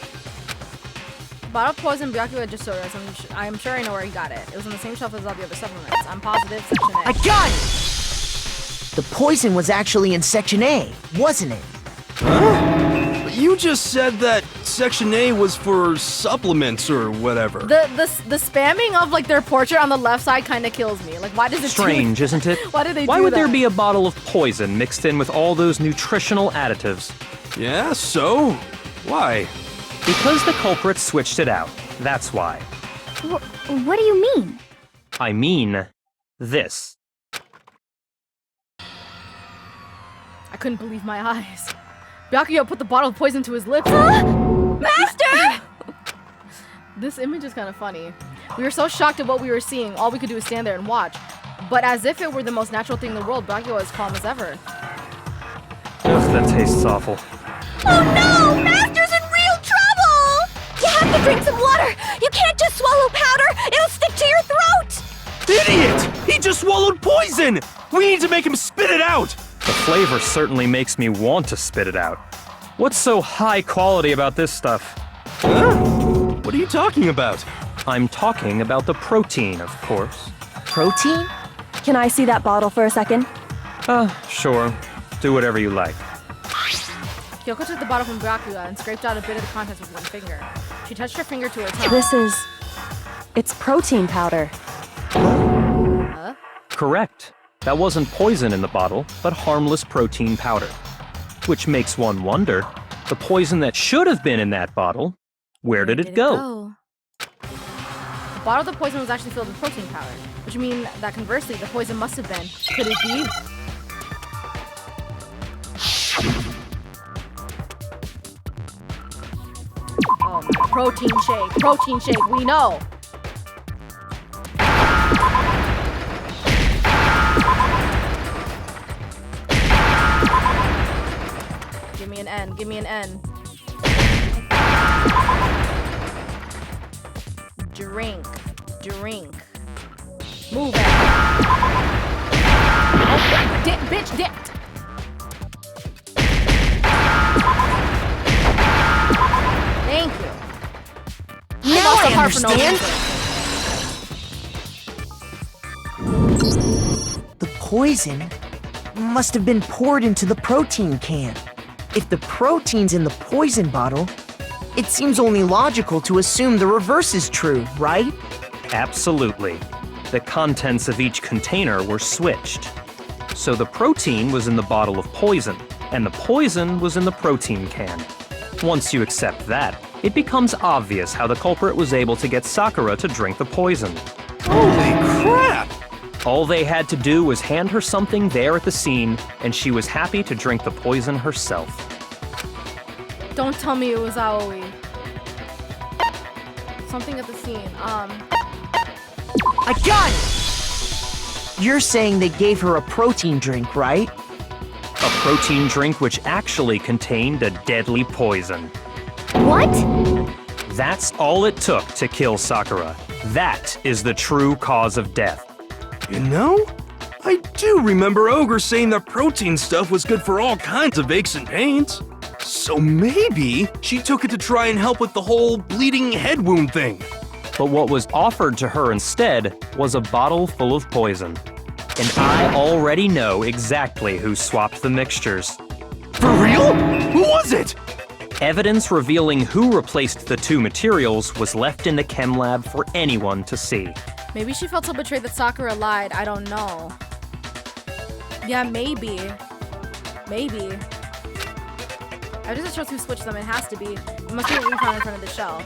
Bottle of poison Byakuya just soda. I'm sure I know where he got it. It was on the same shelf as all the other supplements. I'm positive Section A. I got it! The poison was actually in Section A, wasn't it? Huh? But you just said that Section A was for supplements or whatever. The spamming of, like, their portrait on the left side kind of kills me. Like, why does it Strange, isn't it? Why do they do Why would there that? be a bottle of poison mixed in with all those nutritional additives? Yeah, so? Why? Because the culprit switched it out. That's why. What do you mean? I mean, this. I couldn't believe my eyes. Byakuya put the bottle of poison to his lips. Master! This image is kind of funny. We were so shocked at what we were seeing, all we could do was stand there and watch. But as if it were the most natural thing in the world, Byakuya was as calm as ever. Ugh, that tastes awful. Oh no! Master's in real trouble! You have to drink some water! You can't just swallow powder! It'll stick to your throat! Idiot! He just swallowed poison! We need to make him spit it out! The flavor certainly makes me want to spit it out. What's so high quality about this stuff? Huh? What are you talking about? I'm talking about the protein, of course. Protein? Can I see that bottle for a second? Sure. Do whatever you like. Kyoko took the bottle from Byakuya and scraped out a bit of the contents with one finger. She touched her finger to her tongue. This is... it's protein powder. Huh? Correct. That wasn't poison in the bottle, but harmless protein powder. Which makes one wonder, the poison that should have been in that bottle, where did it go? The bottle of the poison was actually filled with protein powder, which means that conversely, the poison must have been. Could it be? Oh my, protein shake, we know. Give me an N. Drink. Move it. Oh, dip, bitch, dipped. Thank you. Now lost I a heart for no understand. The poison must have been poured into the protein can. If the protein's in the poison bottle, it seems only logical to assume the reverse is true, right? Absolutely. The contents of each container were switched. So the protein was in the bottle of poison, and the poison was in the protein can. Once you accept that, it becomes obvious how the culprit was able to get Sakura to drink the poison. Holy crap! All they had to do was hand her something there at the scene, and she was happy to drink the poison herself. Don't tell me it was Aoi. Something at the scene. I got it! You're saying they gave her a protein drink, right? A protein drink which actually contained a deadly poison. What? That's all it took to kill Sakura. That is the true cause of death. You know, I do remember Ogre saying that protein stuff was good for all kinds of aches and pains. So maybe she took it to try and help with the whole bleeding head wound thing. But what was offered to her instead was a bottle full of poison. And I already know exactly who swapped the mixtures. For real? Who was it? Evidence revealing who replaced the two materials was left in the chem lab for anyone to see. Maybe she felt so betrayed that Sakura lied. I don't know. Yeah, maybe. Maybe. I just trust who switched them. It has to be. It must be what we found in front of the shelf.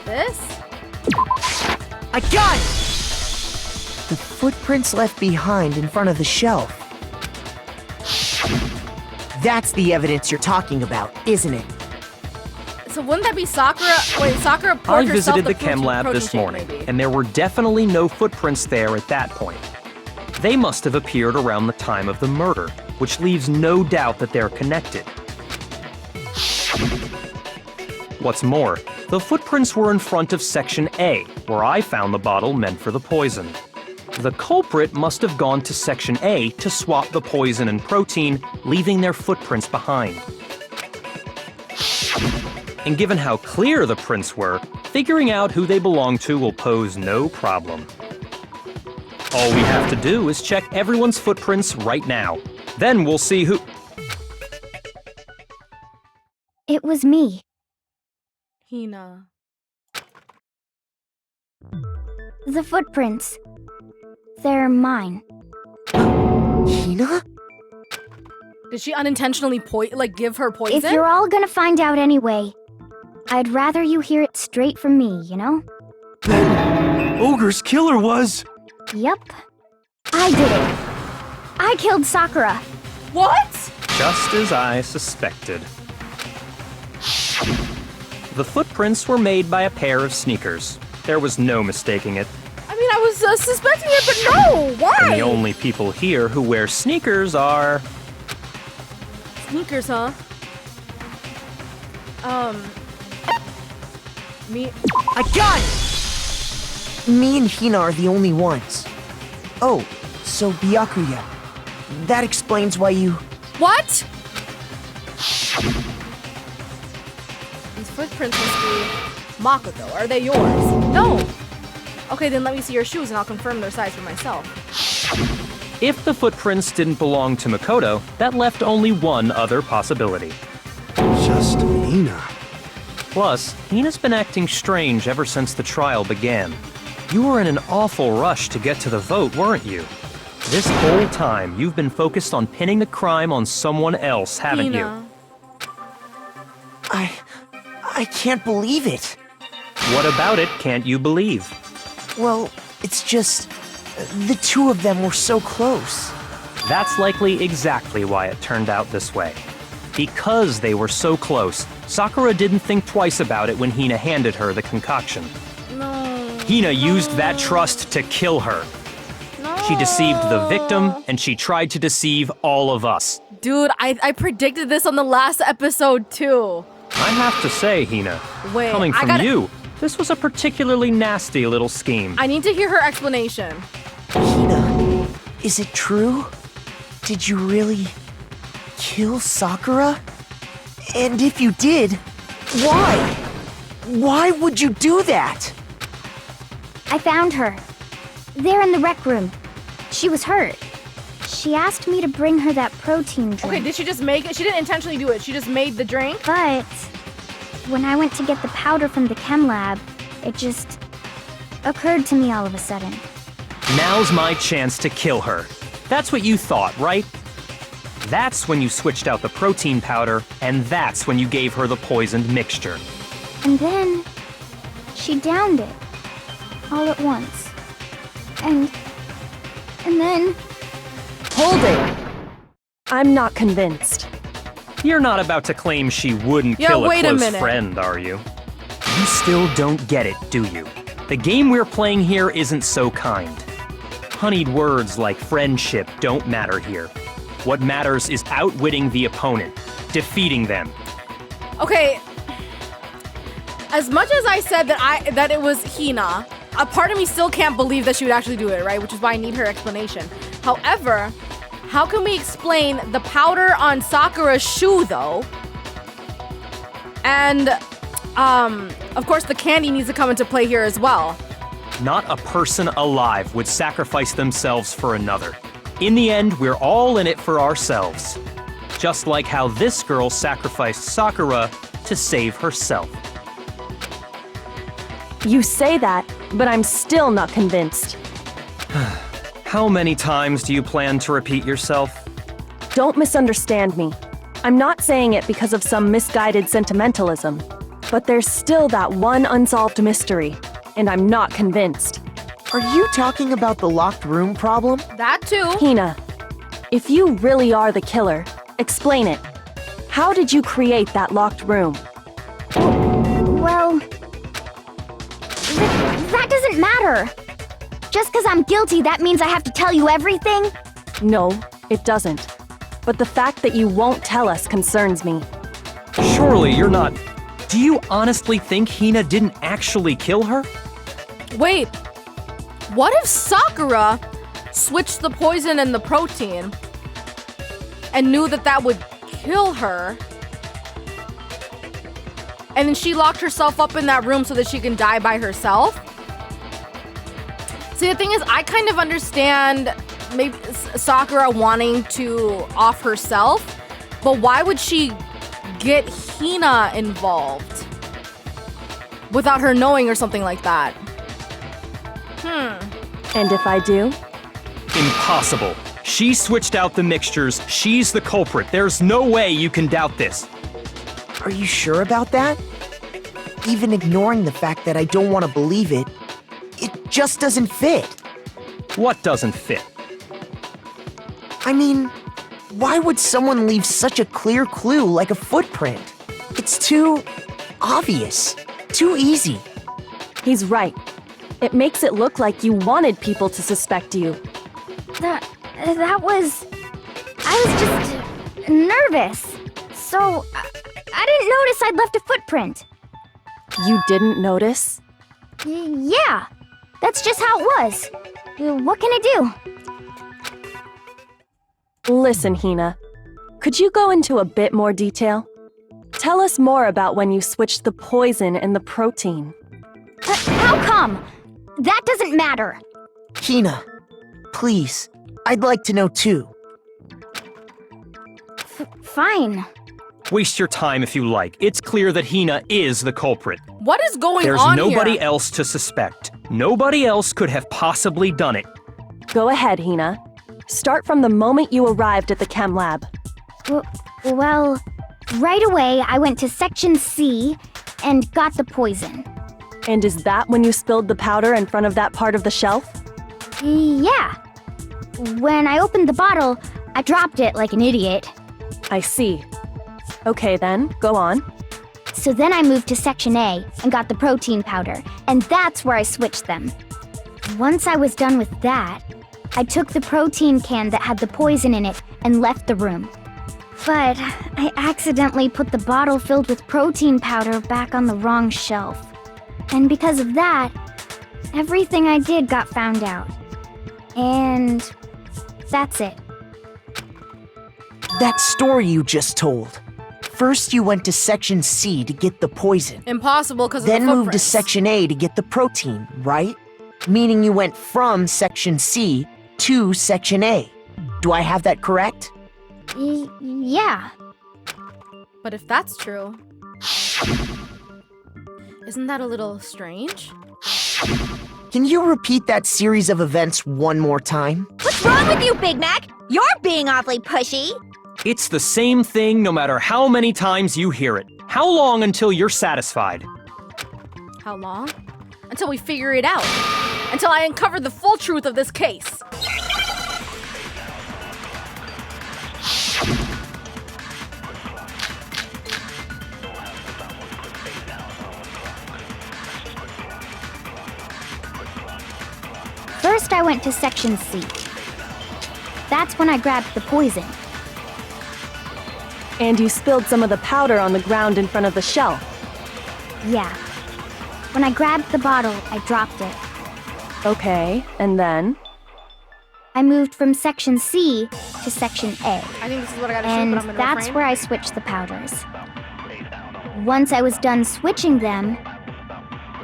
This? I got it! The footprints left behind in front of the shelf. That's the evidence you're talking about, isn't it? So wouldn't that be Sakura? Wait, Sakura poured I herself visited the protein- chem lab protein this shake, morning, maybe. and there were definitely no footprints there at that point. They must have appeared around the time of the murder, which leaves no doubt that they're connected. What's more, the footprints were in front of Section A, where I found the bottle meant for the poison. The culprit must have gone to Section A to swap the poison and protein, leaving their footprints behind. And given how clear the prints were, figuring out who they belong to will pose no problem. All we have to do is check everyone's footprints right now. Then we'll see who... It was me. Hina. The footprints. They're mine. Hina? Did she unintentionally give her poison? If you're all gonna find out anyway, I'd rather you hear it straight from me, you know? Then Ogre's killer was... Yep. I did it. I killed Sakura. What? Just as I suspected. The footprints were made by a pair of sneakers. There was no mistaking it. I mean, I was suspecting it, but no. Why? And the only people here who wear sneakers are... Sneakers, huh? Me. I got it! Me and Hina are the only ones. Oh, so Byakuya. That explains why you... What? These footprints must be Makoto. Are they yours? No. Okay, then let me see your shoes and I'll confirm their size for myself. If the footprints didn't belong to Makoto, that left only one other possibility. Just Hina. Plus, Hina's been acting strange ever since the trial began. You were in an awful rush to get to the vote, weren't you? This whole time, you've been focused on pinning the crime on someone else, haven't you? Hina. I can't believe it. What about it can't you believe? Well, it's just... the two of them were so close. That's likely exactly why it turned out this way. Because they were so close, Sakura didn't think twice about it when Hina handed her the concoction. No. Hina used that trust to kill her. No. She deceived the victim, and she tried to deceive all of us. Dude, I predicted this on the last episode too. I have to say, Hina, Wait, coming I from gotta- you, this was a particularly nasty little scheme. I need to hear her explanation. Hina, is it true? Did you really... kill Sakura? And if you did, why? Why would you do that? I found her. There in the rec room. She was hurt. She asked me to bring her that protein drink. Okay, did she just make it? She didn't intentionally do it. She just made the drink? But when I went to get the powder from the chem lab, it just occurred to me all of a sudden. Now's my chance to kill her. That's what you thought, right? That's when you switched out the protein powder, and that's when you gave her the poisoned mixture. And then she downed it all at once. And then Hold it! I'm not convinced. You're not about to claim she wouldn't kill a wait a close minute. friend, are you? You still don't get it, do you? The game we're playing here isn't so kind. Honeyed words like friendship don't matter here. What matters is outwitting the opponent, defeating them. Okay. As much as I said that it was Hina, a part of me still can't believe that she would actually do it, right? Which is why I need her explanation. However, how can we explain the powder on Sakura's shoe, though? And, of course, the candy needs to come into play here as well. Not a person alive would sacrifice themselves for another. In the end, we're all in it for ourselves. Just like how this girl sacrificed Sakura to save herself. You say that, but I'm still not convinced. How many times do you plan to repeat yourself? Don't misunderstand me. I'm not saying it because of some misguided sentimentalism. But there's still that one unsolved mystery, and I'm not convinced. Are you talking about the locked room problem? That too. Hina, if you really are the killer, explain it. How did you create that locked room? well, that doesn't matter. Just because I'm guilty, that means I have to tell you everything? No, it doesn't. But the fact that you won't tell us concerns me. Surely you're not... Do you honestly think Hina didn't actually kill her? Wait. What if Sakura switched the poison and the protein and knew that would kill her? And then she locked herself up in that room so that she can die by herself? See, the thing is, I kind of understand maybe Sakura wanting to off herself, but why would she get Hina involved without her knowing or something like that? And if I do? Impossible. She switched out the mixtures. She's the culprit. There's no way you can doubt this. Are you sure about that? Even ignoring the fact that I don't want to believe it, it just doesn't fit. What doesn't fit? I mean, why would someone leave such a clear clue like a footprint? It's too obvious, too easy. He's right. It makes it look like you wanted people to suspect you. That was... I was just nervous. So, I didn't notice I'd left a footprint. You didn't notice? Yeah, that's just how it was. What can I do? Listen, Hina. Could you go into a bit more detail? Tell us more about when you switched the poison and the protein. How come? That doesn't matter. Hina, please, I'd like to know too. Fine. Waste your time if you like. It's clear that Hina is the culprit. What is going There's on nobody here? else to suspect. Nobody else could have possibly done it. Go ahead, Hina. Start from the moment you arrived at the chem lab. Well, right away I went to Section C and got the poison. And is that when you spilled the powder in front of that part of the shelf? Yeah. When I opened the bottle, I dropped it like an idiot. I see. Okay then, go on. So then I moved to Section A and got the protein powder, and that's where I switched them. Once I was done with that, I took the protein can that had the poison in it and left the room. But I accidentally put the bottle filled with protein powder back on the wrong shelf. And because of that, everything I did got found out. And that's it. That story you just told. First, you went to Section C to get the poison. Impossible because of the Then moved to footprints. Section A to get the protein, right? Meaning you went from Section C to Section A. Do I have that correct? Yeah. But if that's true, isn't that a little strange? Can you repeat that series of events one more time? What's wrong with you, Big Mac? You're being awfully pushy. It's the same thing no matter how many times you hear it. How long until you're satisfied? How long? Until we figure it out. Until I uncover the full truth of this case. First, I went to Section C. That's when I grabbed the poison. And you spilled some of the powder on the ground in front of the shelf. Yeah. When I grabbed the bottle, I dropped it. Okay, and then? I moved from Section C to Section A. I think this is what I gotta shoot, And but I'm gonna that's refrain. where I switched the powders. Once I was done switching them,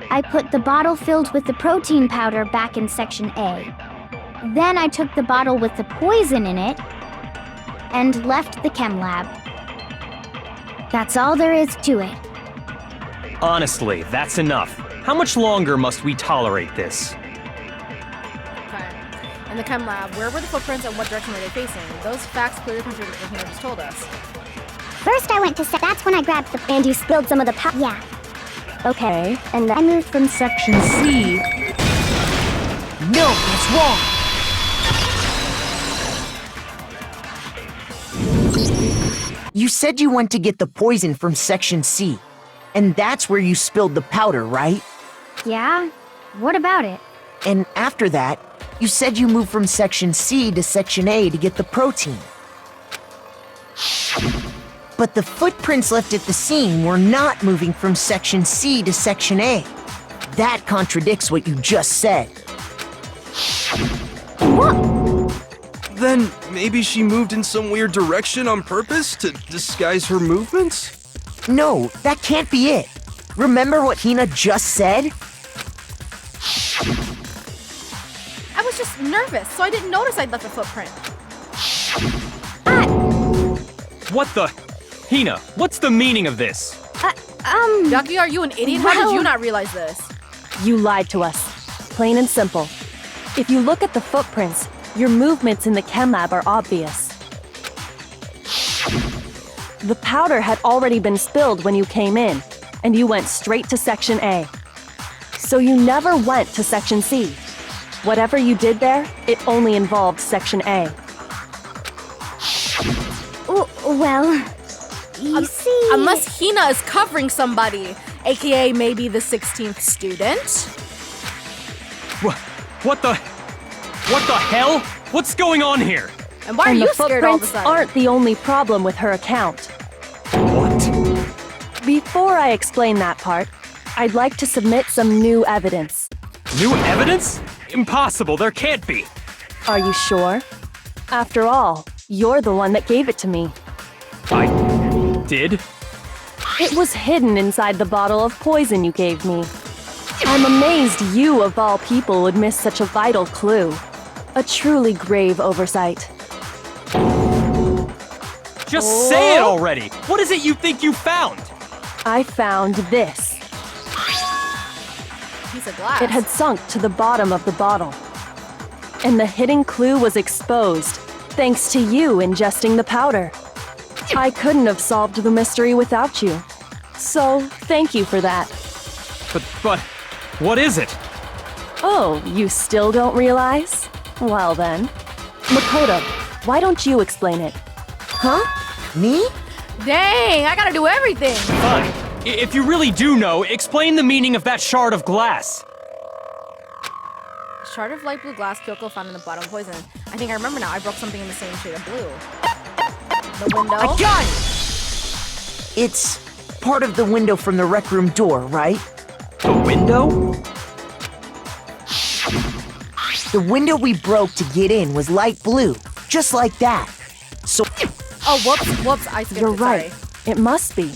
I put the bottle filled with the protein powder back in Section A. Then I took the bottle with the poison in it and left the chem lab. That's all there is to it. Honestly, that's enough. How much longer must we tolerate this? Okay. In the chem lab, where were the footprints and what direction were they facing? Those facts clearly contradict what Hina just told us. First I went to that's when I grabbed the and you spilled some of the Yeah. Okay, and then? I moved from Section C. No, that's wrong. You said you went to get the poison from Section C. And that's where you spilled the powder, right? Yeah? What about it? And after that, you said you moved from Section C to Section A to get the protein. But the footprints left at the scene were not moving from Section C to Section A. That contradicts what you just said. Then maybe she moved in some weird direction on purpose to disguise her movements? No, that can't be it. Remember what Hina just said? I was just nervous, so I didn't notice I'd left a footprint. What the? Hina, what's the meaning of this? Yaki, are you an idiot? How did well- you not realize this? You lied to us. Plain and simple. If you look at the footprints, your movements in the chem lab are obvious. The powder had already been spilled when you came in, and you went straight to Section A. So you never went to Section C. Whatever you did there, it only involved Section A. Well, you see... Unless Hina is covering somebody, aka maybe the 16th student. What the hell? What's going on here? And why are And you the scared all of a footprints sudden? aren't the only problem with her account. What? Before I explain that part, I'd like to submit some new evidence. New evidence? Impossible, there can't be. Are you sure? After all, you're the one that gave it to me. I did? It was hidden inside the bottle of poison you gave me. I'm amazed you, of all people, would miss such a vital clue. A truly grave oversight. Just say it already! What is it you think you found? I found this. Piece of glass. It had sunk to the bottom of the bottle. And the hidden clue was exposed, thanks to you ingesting the powder. I couldn't have solved the mystery without you. So, thank you for that. But, what is it? Oh, you still don't realize? Well then. Makoto, why don't you explain it? Huh? Me? Dang, I gotta do everything. Fine. If you really do know, explain the meaning of that shard of glass. Shard of light blue glass Kyoko found in the bottom of poison. I think I remember now. I broke something in the same shade of blue. The window. I got it! It's part of the window from the rec room door, right? The window? The window we broke to get in was light blue, just like that. So, Oh, whoops. I skipped You're it, right. sorry. It must be.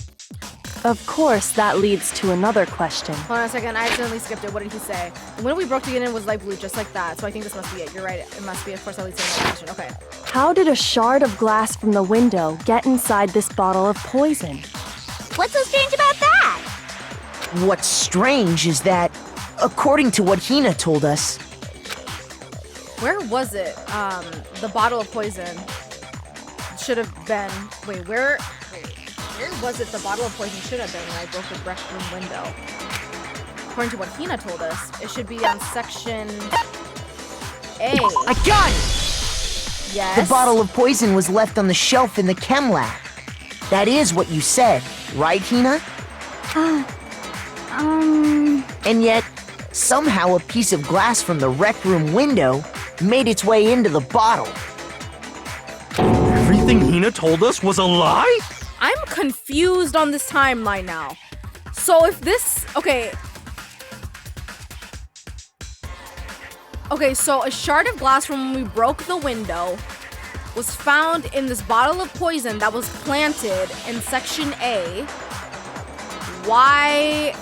Of course, that leads to another question. Hold on a second, I accidentally skipped it. What did he say? The window we broke to get in was light blue, just like that. So I think this must be it. You're right, it must be. Of course, that leads to another question. Okay. How did a shard of glass from the window get inside this bottle of poison? What's so strange about that? What's strange is that, according to what Hina told us, Where was it? The bottle of poison should have been. Wait, where was it? The bottle of poison should have been when I broke the rec room window. According to what Hina told us, it should be on section A. I got it! Yes. The bottle of poison was left on the shelf in the chem lab. That is what you said, right, Hina? And yet, somehow a piece of glass from the rec room window made its way into the bottle. Everything Hina told us was a lie? I'm confused on this timeline now. So if this, okay, so a shard of glass from when we broke the window was found in this bottle of poison that was planted in section A. Why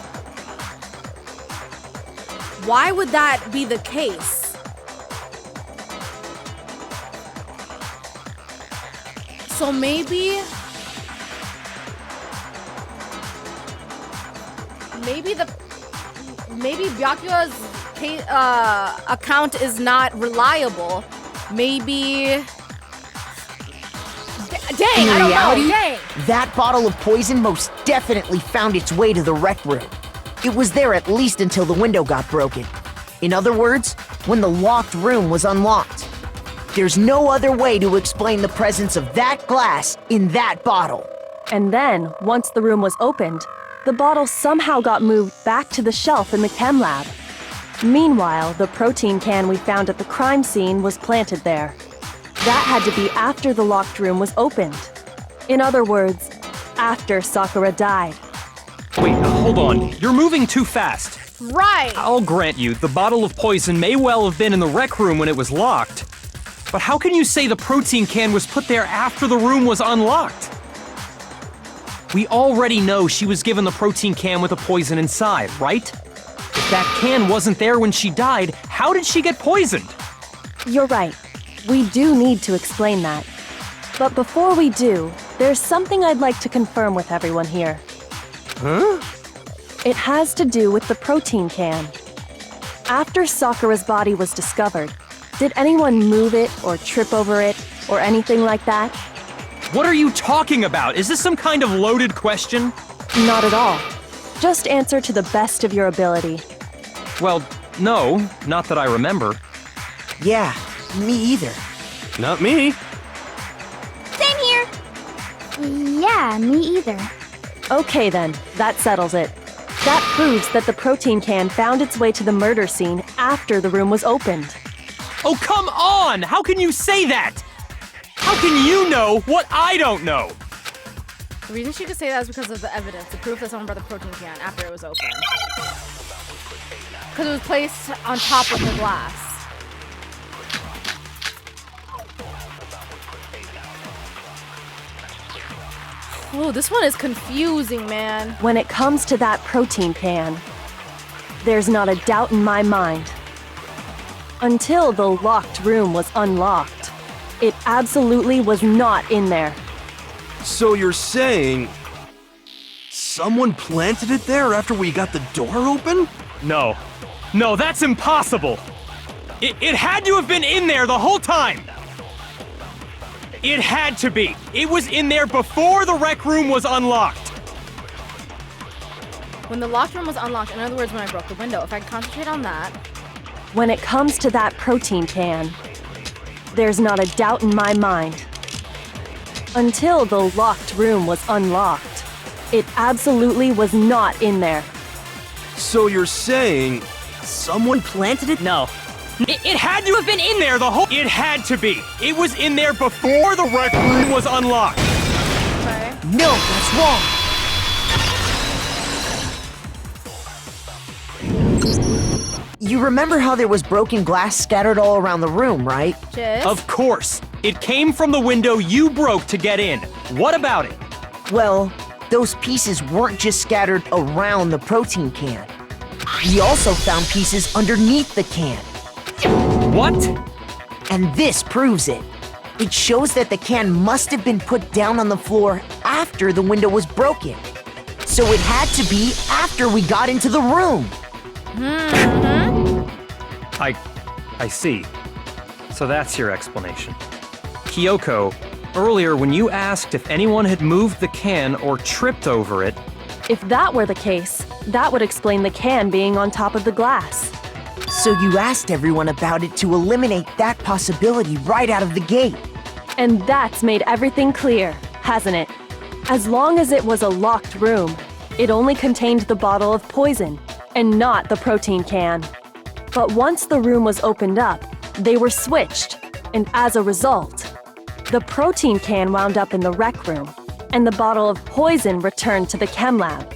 would that be the case? So maybe Byakuya's account is not reliable. Maybe. Dang, I don't reality, know. Dang. That bottle of poison most definitely found its way to the rec room. It was there at least until the window got broken. In other words, when the locked room was unlocked. There's no other way to explain the presence of that glass in that bottle. And then, once the room was opened, the bottle somehow got moved back to the shelf in the chem lab. Meanwhile, the protein can we found at the crime scene was planted there. That had to be after the locked room was opened. In other words, after Sakura died. Wait, hold on. You're moving too fast. Right. I'll grant you, the bottle of poison may well have been in the rec room when it was locked. But how can you say the protein can was put there after the room was unlocked? We already know she was given the protein can with the poison inside, right? If that can wasn't there when she died, how did she get poisoned? You're right. We do need to explain that. But before we do, there's something I'd like to confirm with everyone here. Huh? It has to do with the protein can. After Sakura's body was discovered, did anyone move it or trip over it or anything like that? What are you talking about? Is this some kind of loaded question? Not at all. Just answer to the best of your ability. Well, no, not that I remember. Yeah, me either. Not me. Same here. Yeah, me either. Okay then, that settles it. That proves that the protein can found its way to the murder scene after the room was opened. Oh, come on! How can you say that? How can you know what I don't know? The reason she could say that is because of the evidence, the proof that someone brought the protein can after it was open. Because it was placed on top of the glass. Oh, this one is confusing, man. When it comes to that protein can, there's not a doubt in my mind. Until the locked room was unlocked, it absolutely was not in there. So you're saying someone planted it there after we got the door open? No. No, that's impossible! It had to have been in there the whole time! It had to be! It was in there before the rec room was unlocked! When the locked room was unlocked, in other words, when I broke the window, if I concentrate on that. When it comes to that protein can, there's not a doubt in my mind. Until the locked room was unlocked, it absolutely was not in there. So you're saying someone planted it? No. It had to have been in there the whole— It had to be! It was in there before the rec room was unlocked! Okay. No, that's wrong. You remember how there was broken glass scattered all around the room, right? Chiz? Of course! It came from the window you broke to get in. What about it? Well, those pieces weren't just scattered around the protein can. We also found pieces underneath the can. What? And this proves it. It shows that the can must have been put down on the floor after the window was broken. So it had to be after we got into the room. I see. So that's your explanation. Kyoko, earlier when you asked if anyone had moved the can or tripped over it, If that were the case, that would explain the can being on top of the glass. So you asked everyone about it to eliminate that possibility right out of the gate. And that's made everything clear, hasn't it? As long as it was a locked room, it only contained the bottle of poison, and not the protein can. But once the room was opened up, they were switched, and as a result, the protein can wound up in the rec room, and the bottle of poison returned to the chem lab.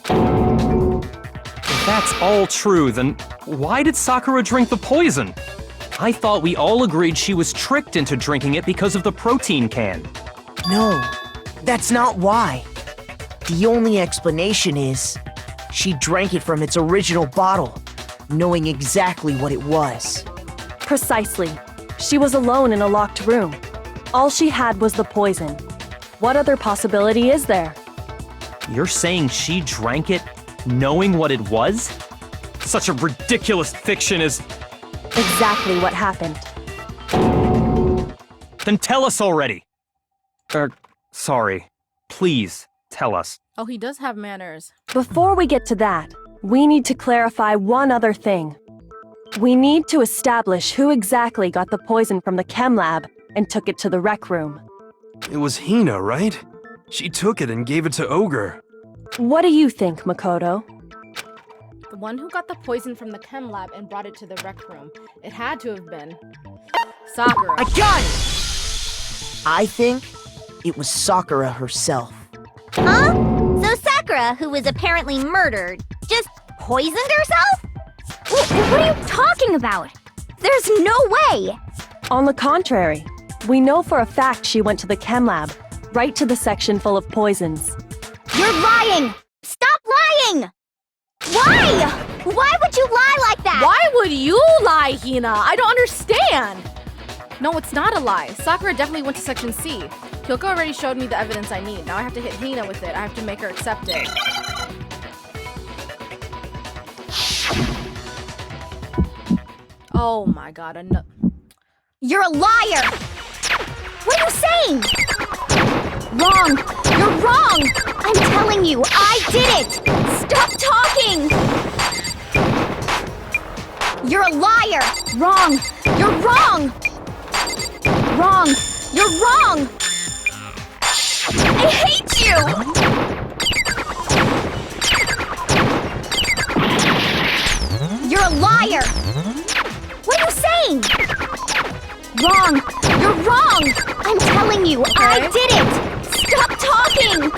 if that's all true, then why did Sakura drink the poison? I thought we all agreed she was tricked into drinking it because of the protein can. No, that's not why. The only explanation is she drank it from its original bottle, knowing exactly what it was. Precisely. She was alone in a locked room. All she had was the poison. What other possibility is there? You're saying she drank it knowing what it was? Such a ridiculous fiction is... Exactly what happened. Then tell us already! Sorry. Please, tell us. Oh, he does have manners. Before we get to that, we need to clarify one other thing. We need to establish who exactly got the poison from the chem lab and took it to the rec room. It was Hina, right? She took it and gave it to Ogre. What do you think, Makoto? The one who got the poison from the chem lab and brought it to the rec room. It had to have been Sakura. I got it! I think it was Sakura herself. Huh? So Sakura, who was apparently murdered, just poisoned herself? What are you talking about? There's no way! On the contrary, we know for a fact she went to the chem lab, right to the section full of poisons. You're lying! Stop lying! Why? Why would you lie like that? Why would you lie, Hina? I don't understand. No, it's not a lie. Sakura definitely went to section C. Kyoko already showed me the evidence I need. Now I have to hit Hina with it. I have to make her accept it. Oh my god, You're a liar! What are you saying? Wrong! You're wrong! I'm telling you, I did it! Stop talking! You're a liar! Wrong! You're wrong! Wrong! You're wrong! I hate you! You're a liar! What are you saying? Wrong! You're wrong! I'm telling you, I did it! Stop talking!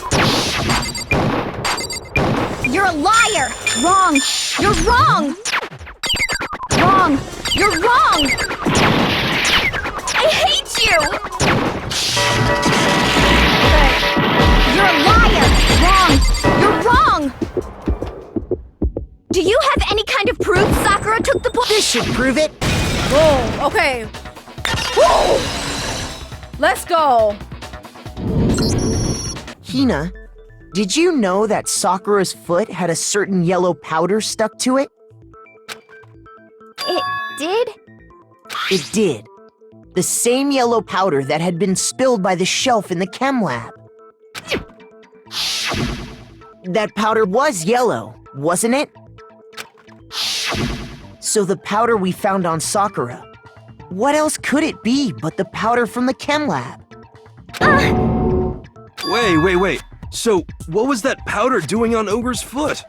You're a liar! Wrong! You're wrong! Wrong! You're wrong! I hate you! You're a liar! Wrong! You're wrong! Do you have any kind of proof Sakura took the poison? This should prove it. Whoa, okay. Whoa! Let's go. Hina, did you know that Sakura's foot had a certain yellow powder stuck to it? It did? It did. The same yellow powder that had been spilled by the shelf in the chem lab. That powder was yellow, wasn't it? So the powder we found on Sakura, what else could it be but the powder from the chem lab? Wait. So, what was that powder doing on Ogre's foot?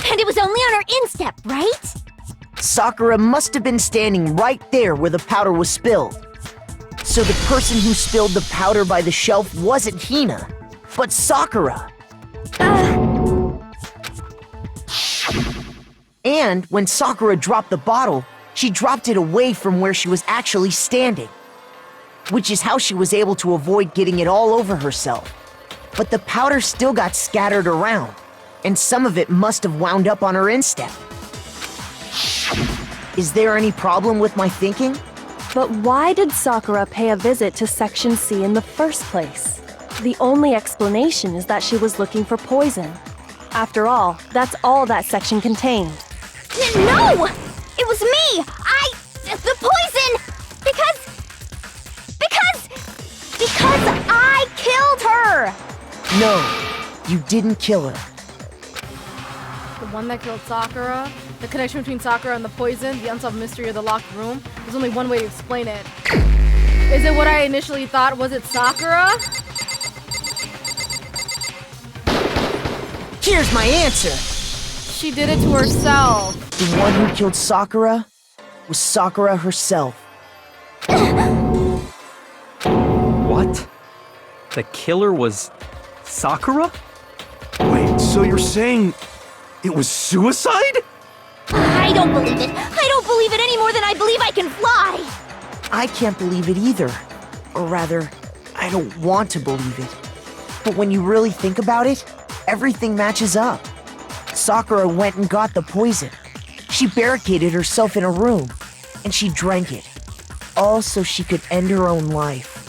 And it was only on her instep, right? Sakura must have been standing right there where the powder was spilled. So the person who spilled the powder by the shelf wasn't Hina, but Sakura. And when Sakura dropped the bottle, she dropped it away from where she was actually standing, which is how she was able to avoid getting it all over herself. but the powder still got scattered around, and some of it must have wound up on her instep. Is there any problem with my thinking? But why did Sakura pay a visit to Section C in the first place? The only explanation is that she was looking for poison. After all, that's all that section contained. No! It was me! The poison! Because I killed her! No, you didn't kill her. The one that killed Sakura? The connection between Sakura and the poison? The unsolved mystery of the locked room? There's only one way to explain it. Is it what I initially thought? Was it Sakura? Here's my answer. She did it to herself. The one who killed Sakura was Sakura herself. What? The killer was Sakura? Wait, so you're saying it was suicide? I don't believe it. I don't believe it any more than I believe I can fly. I can't believe it either. Or rather, I don't want to believe it. But when you really think about it, everything matches up. Sakura went and got the poison. She barricaded herself in a room, and she drank it. All so she could end her own life.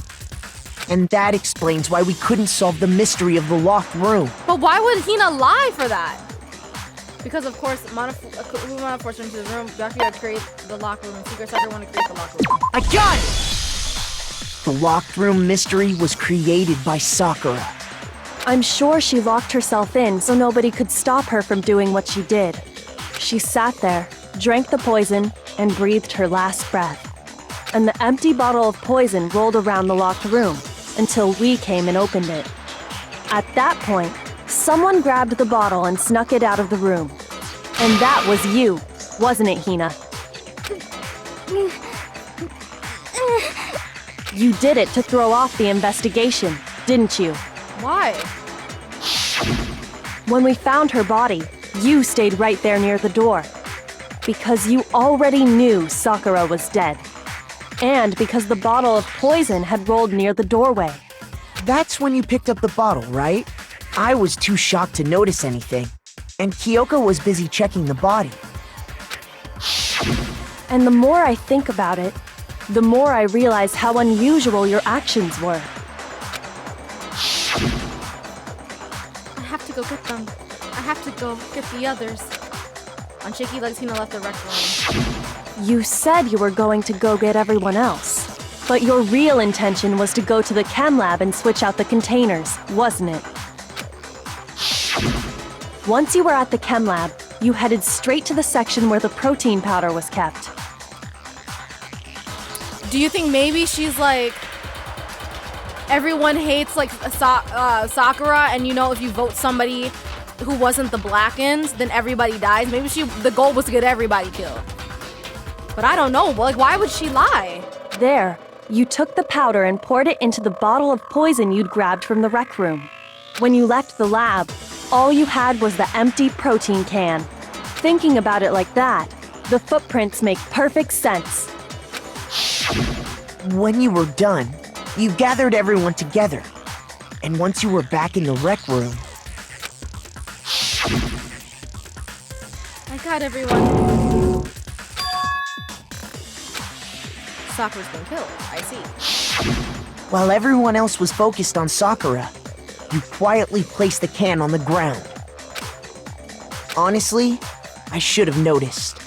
And that explains why we couldn't solve the mystery of the locked room. But why would Hina lie for that? Because of course, who want to force her into the room? Gotta create the locked room. And Secret Sakura want to create the locked room. I got it! The locked room mystery was created by Sakura. I'm sure she locked herself in so nobody could stop her from doing what she did. She sat there, drank the poison, and breathed her last breath. And the empty bottle of poison rolled around the locked room until we came and opened it. At that point, someone grabbed the bottle and snuck it out of the room. And that was you, wasn't it, Hina? You did it to throw off the investigation, didn't you? Why? When we found her body, you stayed right there near the door. Because you already knew Sakura was dead. And because the bottle of poison had rolled near the doorway. That's when you picked up the bottle, right? I was too shocked to notice anything. And Kyoko was busy checking the body. And the more I think about it, the more I realize how unusual your actions were. I have to go get them. I have to go get the others. On shaky legs, Hina left the rec room. You said you were going to go get everyone else. But your real intention was to go to the chem lab and switch out the containers, wasn't it? Once you were at the chem lab, you headed straight to the section where the protein powder was kept. Do you think maybe she's like, everyone hates like Sakura, and you know if you vote somebody who wasn't the Blackened, then everybody dies? Maybe the goal was to get everybody killed. But I don't know, like why would she lie? There, you took the powder and poured it into the bottle of poison you'd grabbed from the rec room. When you left the lab, all you had was the empty protein can. Thinking about it like that, the footprints make perfect sense. When you were done, you gathered everyone together. And once you were back in the rec room... I got everyone. Sakura's been killed, I see. While everyone else was focused on Sakura, you quietly placed the can on the ground. Honestly, I should have noticed.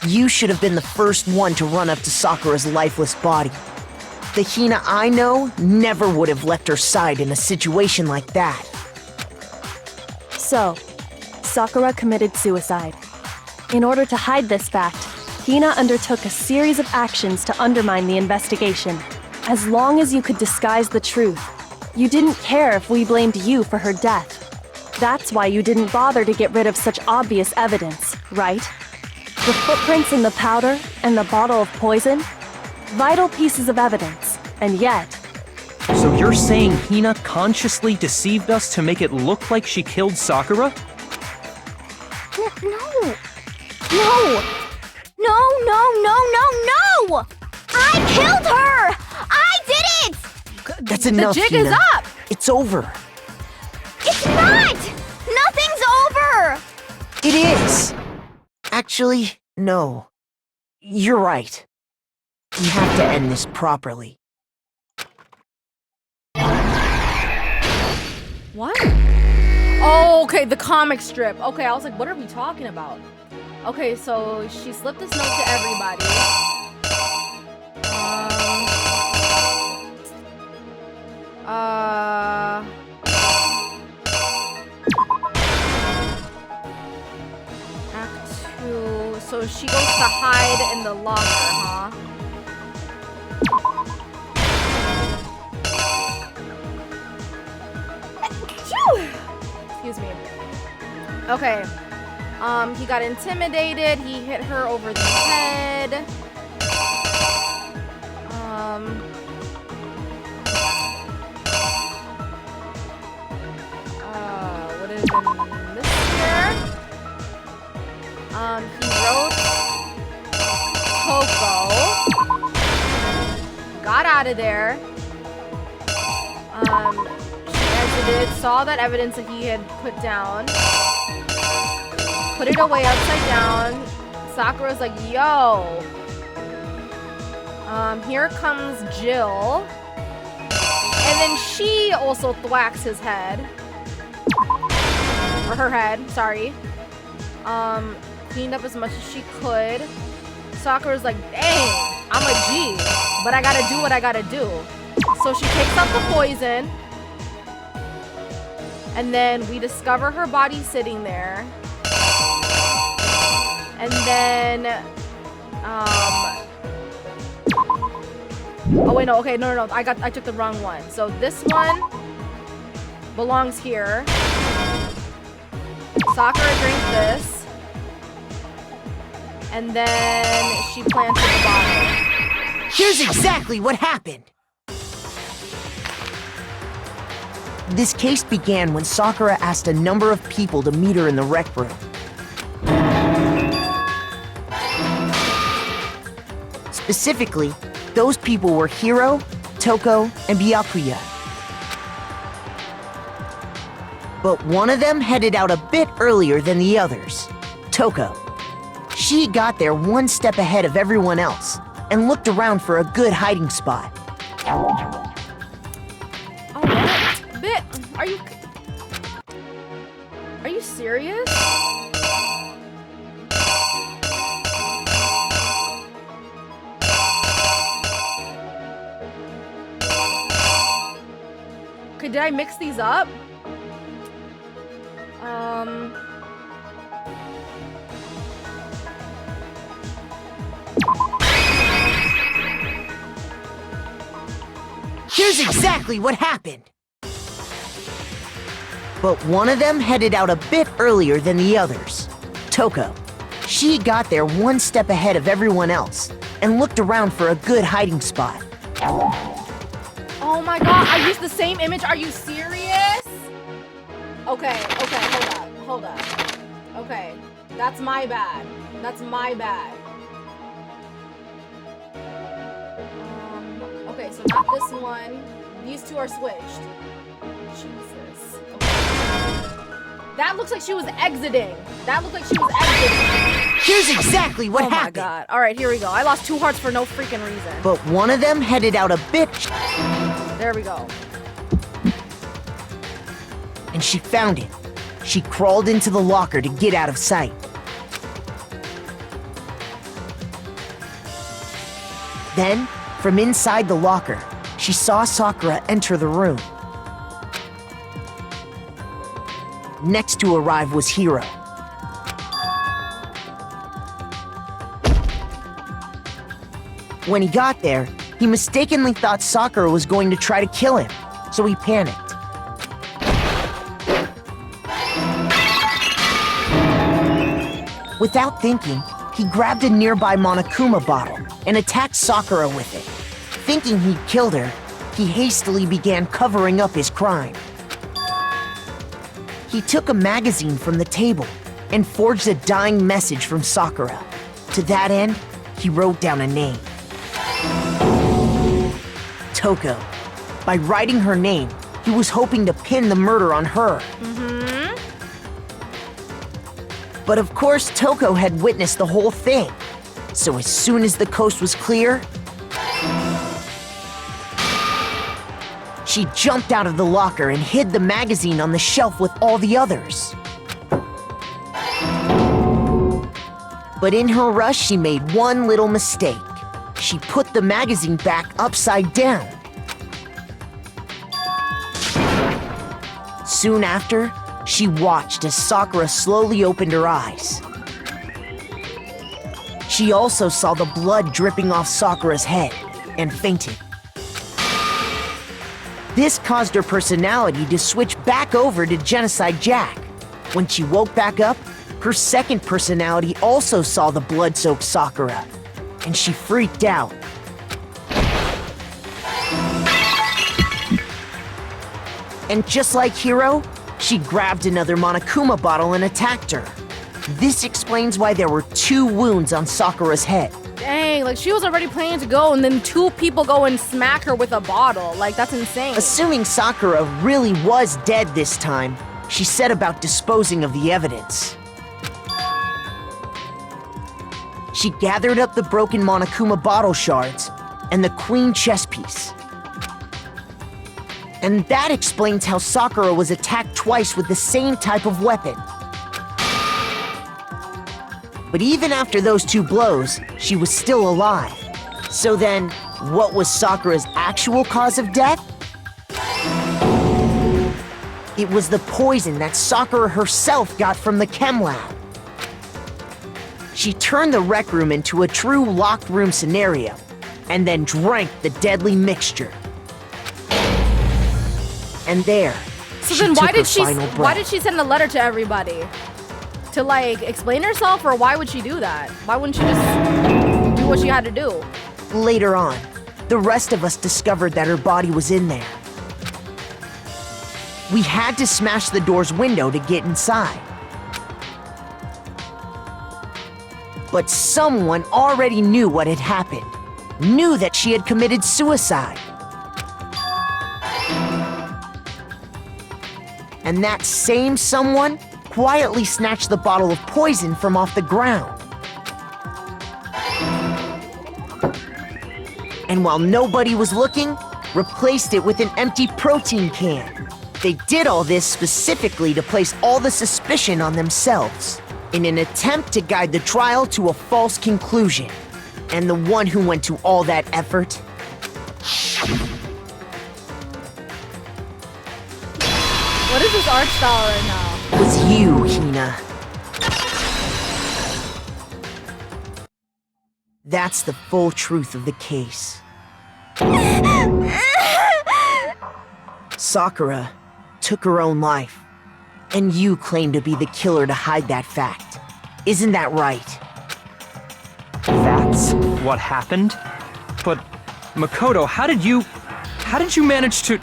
You should have been the first one to run up to Sakura's lifeless body. The Hina I know never would have left her side in a situation like that. So, Sakura committed suicide. In order to hide this fact, Hina undertook a series of actions to undermine the investigation. As long as you could disguise the truth, you didn't care if we blamed you for her death. That's why you didn't bother to get rid of such obvious evidence, right? The footprints in the powder and the bottle of poison? Vital pieces of evidence, and yet... So you're saying Hina consciously deceived us to make it look like she killed Sakura? No! I killed her! I did it! That's enough, The jig Hina. is up! It's over. It's not! Nothing's over! It is! Actually, no. You're right. We have to end this properly. What? Oh, okay, the comic strip. Okay, I was like, what are we talking about? Okay, so she slipped this note to everybody. Act 2. So she goes to hide in the locker, huh? Excuse me. Okay. He got intimidated. He hit her over the head. Would it have been this here? He wrote Coco. Got out of there. Exited, saw that evidence that he had put down, put it away upside down. Sakura's like, yo. Here comes Jill. And then she also thwacks his head. Or her head, sorry. Cleaned up as much as she could. Sakura's like, dang, I'm a G, but I gotta do what I gotta do. So she takes out the poison. And then we discover her body sitting there. And then, oh wait, no, okay, no, I took the wrong one. So this one belongs here. Sakura drinks this. And then she planted the bottle. Here's exactly what happened. This case began when Sakura asked a number of people to meet her in the rec room. Specifically, those people were Hiro, Toko, and Byakuya. But one of them headed out a bit earlier than the others, Toko. She got there one step ahead of everyone else and looked around for a good hiding spot. Are you serious? Okay, did I mix these up? Here's exactly what happened. But one of them headed out a bit earlier than the others, Toko. She got there one step ahead of everyone else and looked around for a good hiding spot. Oh my god, I used the same image. Are you serious? Okay, hold up. Okay, that's my bad. Okay, so not this one. These two are switched. Jesus. Okay. That looks like she was exiting. Here's exactly what happened. Oh my god. Alright, here we go. I lost 2 hearts for no freaking reason. But one of them headed out a bit. There we go. And she found it. She crawled into the locker to get out of sight. Then, from inside the locker, she saw Sakura enter the room. Next to arrive was Hiro. When he got there, he mistakenly thought Sakura was going to try to kill him, so he panicked. Without thinking, he grabbed a nearby Monokuma bottle and attacked Sakura with it. Thinking he'd killed her, he hastily began covering up his crime. He took a magazine from the table and forged a dying message from Sakura. To that end, he wrote down a name. Toko. By writing her name, he was hoping to pin the murder on her. But of course, Toko had witnessed the whole thing. So as soon as the coast was clear, she jumped out of the locker and hid the magazine on the shelf with all the others. But in her rush, she made one little mistake. She put the magazine back upside down. Soon after, she watched as Sakura slowly opened her eyes. She also saw the blood dripping off Sakura's head and fainted. This caused her personality to switch back over to Genocide Jack. When she woke back up, her second personality also saw the blood-soaked Sakura, and she freaked out. And just like Hiro, she grabbed another Monokuma bottle and attacked her. This explains why there were 2 wounds on Sakura's head. Dang, like she was already planning to go and then 2 people go and smack her with a bottle. Like, that's insane. Assuming Sakura really was dead this time, she set about disposing of the evidence. She gathered up the broken Monokuma bottle shards and the queen chess piece. And that explains how Sakura was attacked twice with the same type of weapon. But even after those 2 blows, she was still alive. So then, what was Sakura's actual cause of death? It was the poison that Sakura herself got from the chem lab. She turned the rec room into a true locked room scenario, and then drank the deadly mixture. And there, So she then took why her did she final why breath. did she send a letter to everybody? To like explain herself, or why would she do that? Why wouldn't she just do what she had to do? Later on, the rest of us discovered that her body was in there. We had to smash the door's window to get inside. But someone already knew what had happened, knew that she had committed suicide. And that same someone quietly snatched the bottle of poison from off the ground. And while nobody was looking, replaced it with an empty protein can. They did all this specifically to place all the suspicion on themselves, in an attempt to guide the trial to a false conclusion. And the one who went to all that effort What is this art style right now? was you, Hina. That's the full truth of the case. Sakura took her own life, and you claim to be the killer to hide that fact. Isn't that right? That's what happened? But, Makoto, how did you manage to...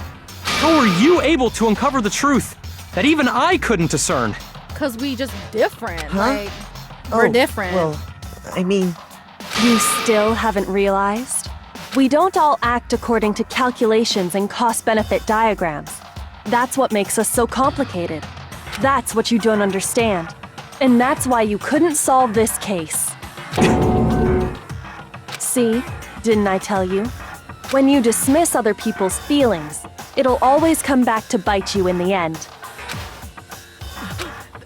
How were you able to uncover the truth that even I couldn't discern? Cause we just different. Huh? Like we're different. Well, I mean, You still haven't realized? We don't all act according to calculations and cost-benefit diagrams. That's what makes us so complicated. That's what you don't understand. And that's why you couldn't solve this case. See? Didn't I tell you? When you dismiss other people's feelings, it'll always come back to bite you in the end.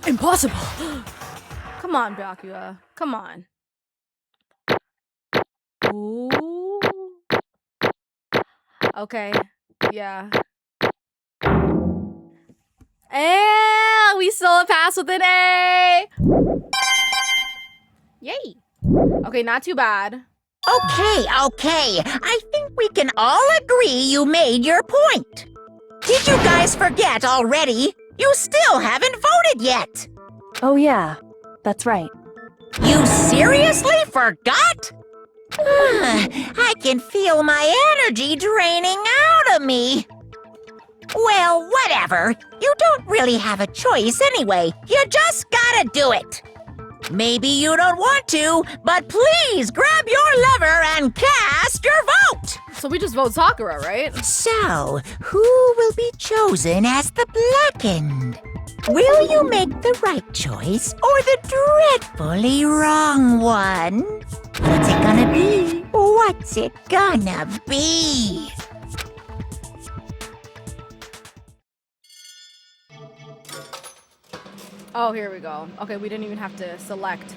Impossible. Come on, Byakuya. Come on. Ooh. Okay. Yeah. And we still passed with an A. Yay. Okay, not too bad. Okay. I think we can all agree you made your point. Did you guys forget already? You still haven't voted yet. Oh yeah, that's right. You seriously forgot? I can feel my energy draining out of me. Well, whatever. You don't really have a choice anyway. You just gotta do it. Maybe you don't want to, but please grab your lever and cast your vote. So we just vote Sakura, right? So, who will be chosen as the Blackened? Will you make the right choice or the dreadfully wrong one? What's it gonna be? What's it gonna be? Oh, here we go. Okay, we didn't even have to select.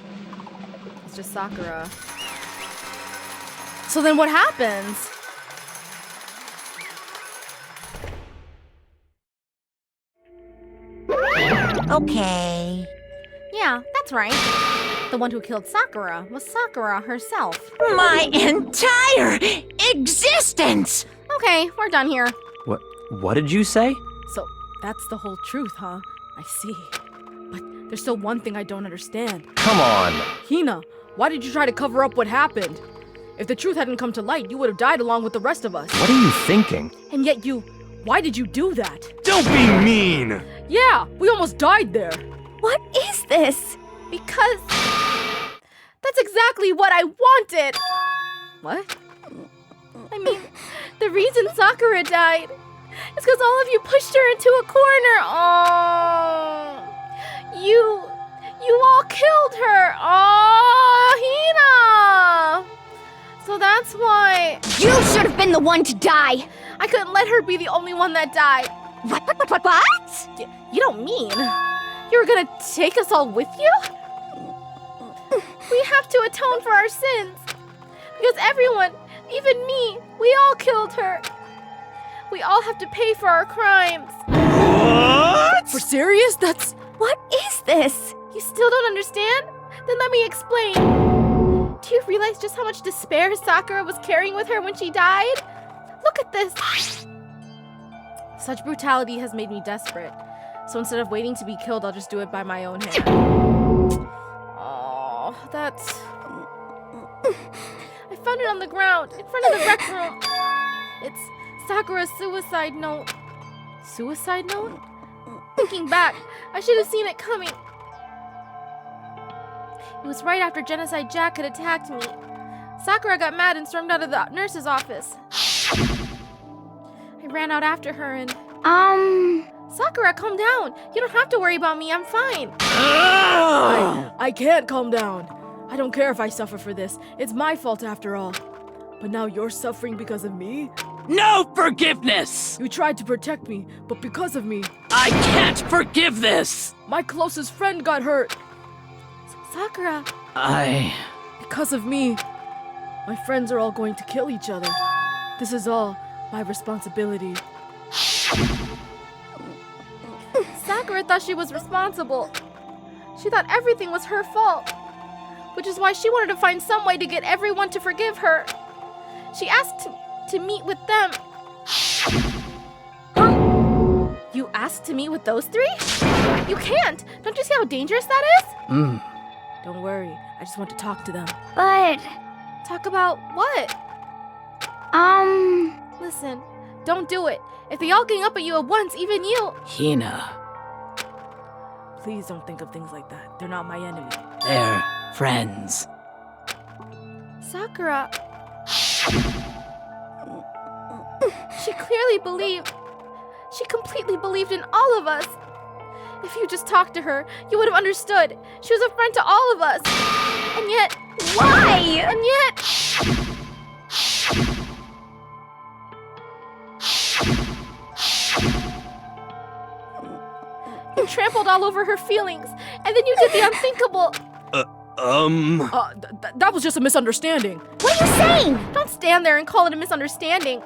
It's just Sakura. So then what happens? Okay. Yeah, that's right. The one who killed Sakura was Sakura herself. My entire existence! Okay, we're done here. What did you say? So that's the whole truth, huh? I see. But there's still one thing I don't understand. Come on. Hina, why did you try to cover up what happened? If the truth hadn't come to light, you would have died along with the rest of us. What are you thinking? And yet why did you do that? Don't be mean! Yeah, we almost died there. What is this? Because that's exactly what I wanted. What? I mean, the reason Sakura died is because all of you pushed her into a corner. Oh, you all killed her. Oh, Hina. So that's why You should have been the one to die! I couldn't let her be the only one that died. What? You don't mean you were gonna take us all with you? We have to atone for our sins. Because everyone, even me, we all killed her. We all have to pay for our crimes. What? For serious? What is this? You still don't understand? Then let me explain. Do you realize just how much despair Sakura was carrying with her when she died? Look at this. Such brutality has made me desperate. So instead of waiting to be killed, I'll just do it by my own hand. Oh, that's... I found it on the ground, in front of the rec room. It's Sakura's suicide note. Suicide note? Thinking back, I should have seen it coming. It was right after Genocide Jack had attacked me. Sakura got mad and stormed out of the nurse's office. I ran out after her and... Sakura, calm down. You don't have to worry about me. I'm fine. I can't calm down. I don't care if I suffer for this. It's my fault after all. But now you're suffering because of me? No forgiveness! You tried to protect me, but because of me, I can't forgive this! my closest friend got hurt. Sakura, because of me, my friends are all going to kill each other. This is all my responsibility. Sakura thought she was responsible. She thought everything was her fault, which is why she wanted to find some way to get everyone to forgive her. She asked to meet with them. Huh? You asked to meet with those three? You can't! Don't you see how dangerous that is? Don't worry, I just want to talk to them. But, Talk about what? Listen, don't do it. If they all gang up at you at once, even you... Hina, Please don't think of things like that. They're not my enemy. they're friends. Sakura... She clearly believed. She completely believed in all of us. If you just talked to her, you would have understood. She was a friend to all of us. And yet... why? And yet... You trampled all over her feelings, and then you did the unthinkable. That was just a misunderstanding. What are you saying? Don't stand there and call it a misunderstanding.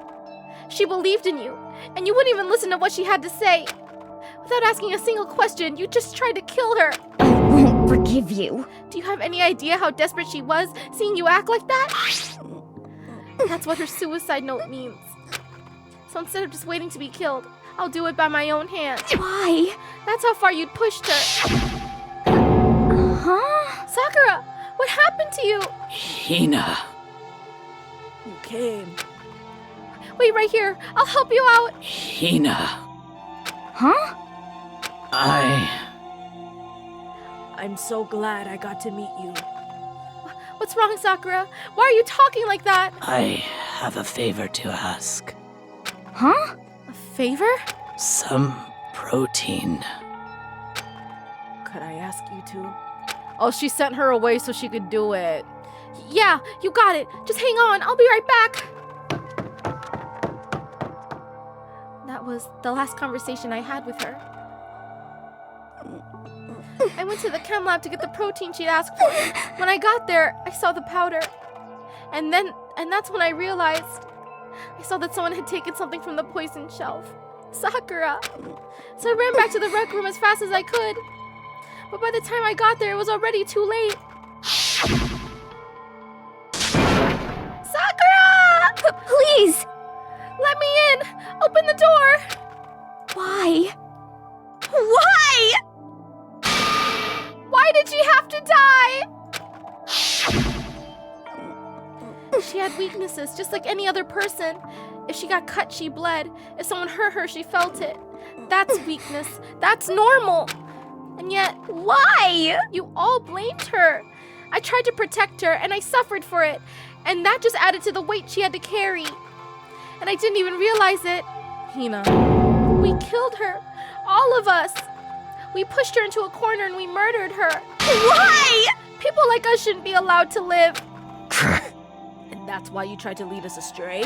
She believed in you, and you wouldn't even listen to what she had to say. Without asking a single question, you just tried to kill her. I won't forgive you. Do you have any idea how desperate she was, seeing you act like that? That's what her suicide note means. So instead of just waiting to be killed, I'll do it by my own hand. Why? That's how far you'd pushed her. Huh? Sakura, what happened to you? Hina. You came. Wait right here. I'll help you out. Hina. Huh? I'm so glad I got to meet you. What's wrong, Sakura? Why are you talking like that? I have a favor to ask. Huh? A favor? Some protein. Could I ask you to? Oh, she sent her away so she could do it. Yeah, you got it. Just hang on. I'll be right back. That was the last conversation I had with her. I went to the chem lab to get the protein she'd asked for. When I got there, I saw the powder. And that's when I realized. I saw that someone had taken something from the poison shelf. Sakura. So I ran back to the rec room as fast as I could. But by the time I got there, it was already too late. Sakura! Please! Let me in! Open the door! Why? Why? Why did she have to die? She had weaknesses, just like any other person. If she got cut, she bled. If someone hurt her, she felt it. That's weakness. That's normal. And yet, Why? you all blamed her. I tried to protect her, and I suffered for it. And that just added to the weight she had to carry. And I didn't even realize it. Hina, we killed her. All of us. We pushed her into a corner and we murdered her. Why? People like us shouldn't be allowed to live. And that's why you tried to lead us astray?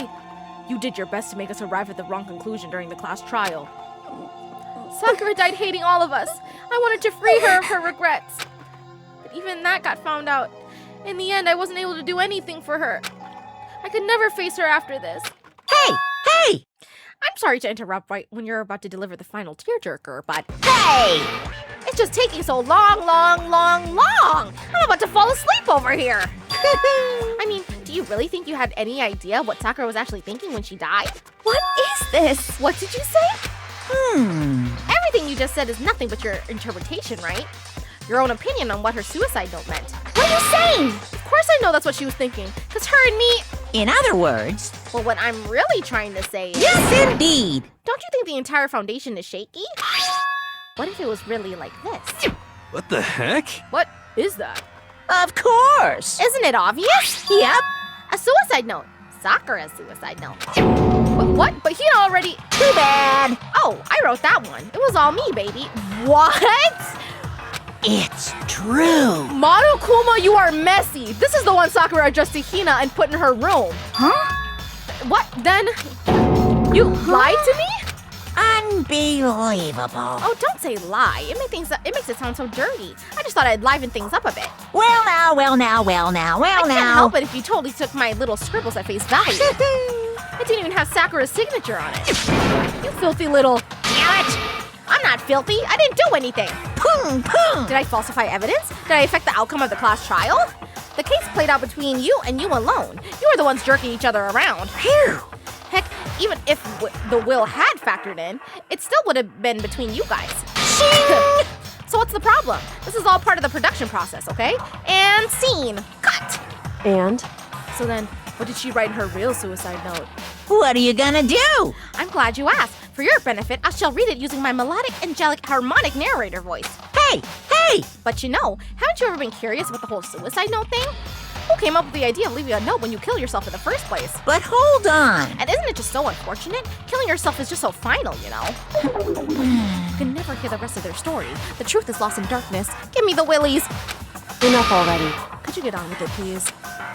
You did your best to make us arrive at the wrong conclusion during the class trial. Sakura died hating all of us. I wanted to free her of her regrets. But even that got found out. In the end, I wasn't able to do anything for her. I could never face her after this. Hey! Hey! I'm sorry to interrupt right when you're about to deliver the final tearjerker, but Hey! it's just taking so long. I'm about to fall asleep over here. I mean, do you really think you had any idea what Sakura was actually thinking when she died? What is this? What did you say? Hmm. Everything you just said is nothing but your interpretation, right? Your own opinion on what her suicide note meant. What are you saying? Of course I know that's what she was thinking, because her and me... In other words, Well, what I'm really trying to say is... yes, indeed. Don't you think the entire foundation is shaky? What if it was really like this? What the heck? What is that? Of course. Isn't it obvious? Yep. A suicide note. Sakura's suicide note. What? But he already... Too bad. Oh, I wrote that one. It was all me, baby. What? It's true. Monokuma, you are messy. This is the one Sakura addressed to Hina and put in her room. Huh? What? Then... You lied to me? Unbelievable. Oh, don't say lie. It makes it sound so dirty. I just thought I'd liven things up a bit. Well now. I can't help it if you totally took my little scribbles at face value. I didn't even have Sakura's signature on it. You filthy little... Damn it. I'm not filthy. I didn't do anything. Pung, pung. Did I falsify evidence? Did I affect the outcome of the class trial? The case played out between you and you alone. You were the ones jerking each other around. Phew. Heck, even if the will had factored in, it still would have been between you guys. So what's the problem? This is all part of the production process, okay? And scene. Cut. And? So then, what did she write in her real suicide note? What are you gonna do? I'm glad you asked. For your benefit, I shall read it using my melodic, angelic, harmonic narrator voice. Hey! But you know, haven't you ever been curious about the whole suicide note thing? Who came up with the idea of leaving a note when you kill yourself in the first place? But hold on. And isn't it just so unfortunate? Killing yourself is just so final, you know? You can never hear the rest of their story. The truth is lost in darkness. Give me the willies. Enough already. Could you get on with it, please?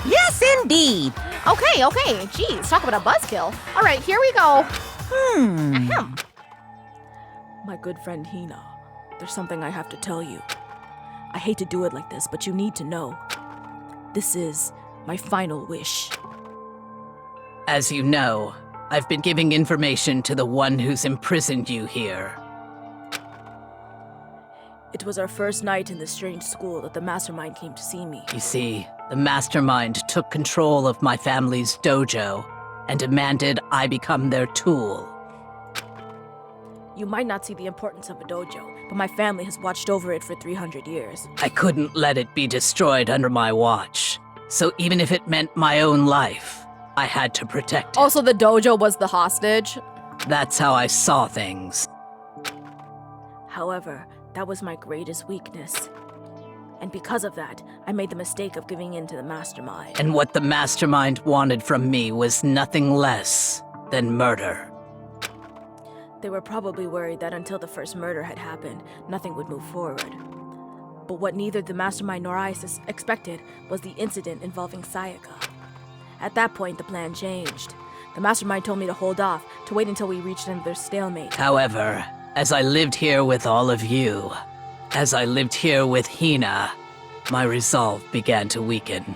Yes, indeed. Okay. Jeez, talk about a buzzkill. All right, here we go. Ahem. My good friend Hina, there's something I have to tell you. I hate to do it like this, but you need to know. This is my final wish. As you know, I've been giving information to the one who's imprisoned you here. It was our first night in the strange school that the mastermind came to see me. You see, the mastermind took control of my family's dojo and demanded I become their tool. You might not see the importance of a dojo, but my family has watched over it for 300 years. I couldn't let it be destroyed under my watch. So even if it meant my own life, I had to protect it. Also, the dojo was the hostage. That's how I saw things. However, that was my greatest weakness. And because of that, I made the mistake of giving in to the mastermind. And what the mastermind wanted from me was nothing less than murder. They were probably worried that until the first murder had happened, nothing would move forward. But what neither the mastermind nor I expected was the incident involving Sayaka. At that point, the plan changed. The mastermind told me to hold off, to wait until we reached another stalemate. However, as I lived here with all of you, as I lived here with Hina, my resolve began to weaken.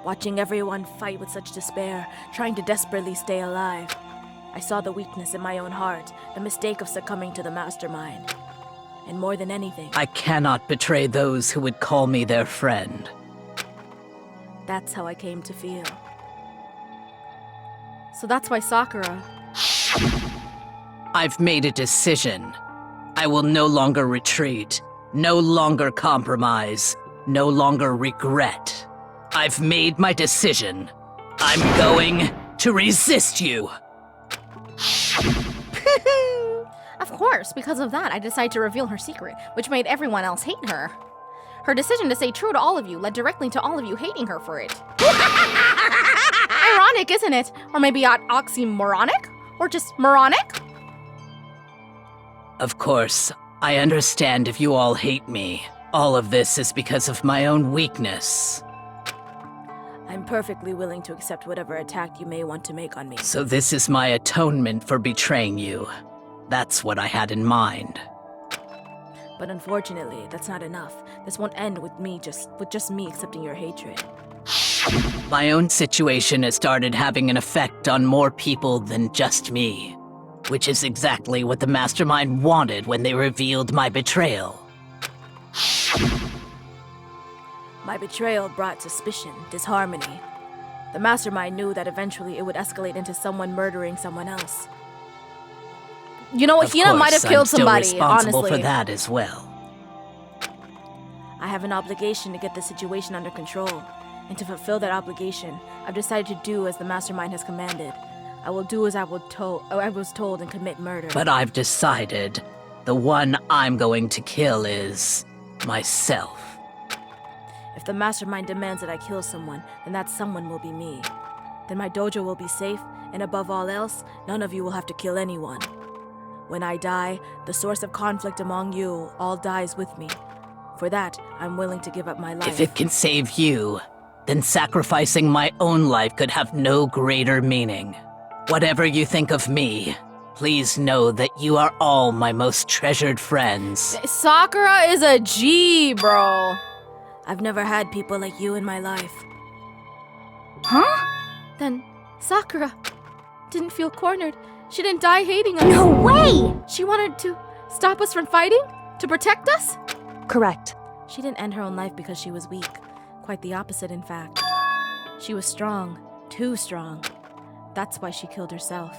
Watching everyone fight with such despair, trying to desperately stay alive, I saw the weakness in my own heart, the mistake of succumbing to the mastermind. And more than anything, I cannot betray those who would call me their friend. that's how I came to feel. So that's why Sakura. I've made a decision. I will no longer retreat, no longer compromise, no longer regret. I've made my decision. I'm going to resist you. Of course, because of that, I decided to reveal her secret, which made everyone else hate her. Her decision to stay true to all of you led directly to all of you hating her for it. Ironic, isn't it? Or maybe oxymoronic? Or just moronic? Of course, I understand if you all hate me. All of this is because of my own weakness. I'm perfectly willing to accept whatever attack you may want to make on me. So this is my atonement for betraying you. That's what I had in mind. But unfortunately, that's not enough. This won't end with just me accepting your hatred. My own situation has started having an effect on more people than just me, which is exactly what the mastermind wanted when they revealed my betrayal. My betrayal brought suspicion, disharmony. The mastermind knew that eventually it would escalate into someone murdering someone else. You know what? Of Hina might have course, killed I'm still somebody, responsible honestly. for that as well. I have an obligation to get the situation under control, and to fulfill that obligation, I've decided to do as the mastermind has commanded. I will do as I was told and commit murder. But I've decided the one I'm going to kill is myself. If the mastermind demands that I kill someone, then that someone will be me. Then my dojo will be safe, and above all else, none of you will have to kill anyone. When I die, the source of conflict among you all dies with me. For that, I'm willing to give up my life. If it can save you, then sacrificing my own life could have no greater meaning. Whatever you think of me, please know that you are all my most treasured friends. Sakura is a G, bro. I've never had people like you in my life. Huh? Then Sakura didn't feel cornered. She didn't die hating us. No way! She wanted to stop us from fighting? To protect us? Correct. She didn't end her own life because she was weak. Quite the opposite, in fact. She was strong. Too strong. That's why she killed herself.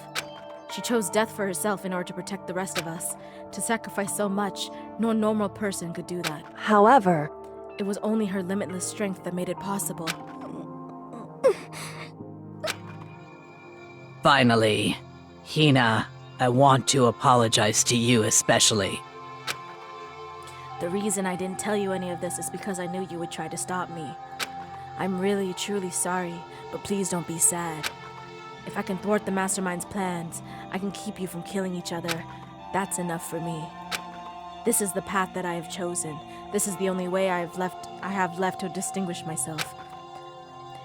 She chose death for herself in order to protect the rest of us. To sacrifice so much, no normal person could do that. However, It was only her limitless strength that made it possible. Finally, Hina, I want to apologize to you especially. The reason I didn't tell you any of this is because I knew you would try to stop me. I'm really, truly sorry, but please don't be sad. If I can thwart the Mastermind's plans, I can keep you from killing each other. That's enough for me. This is the path that I have chosen. This is the only way I have left to distinguish myself.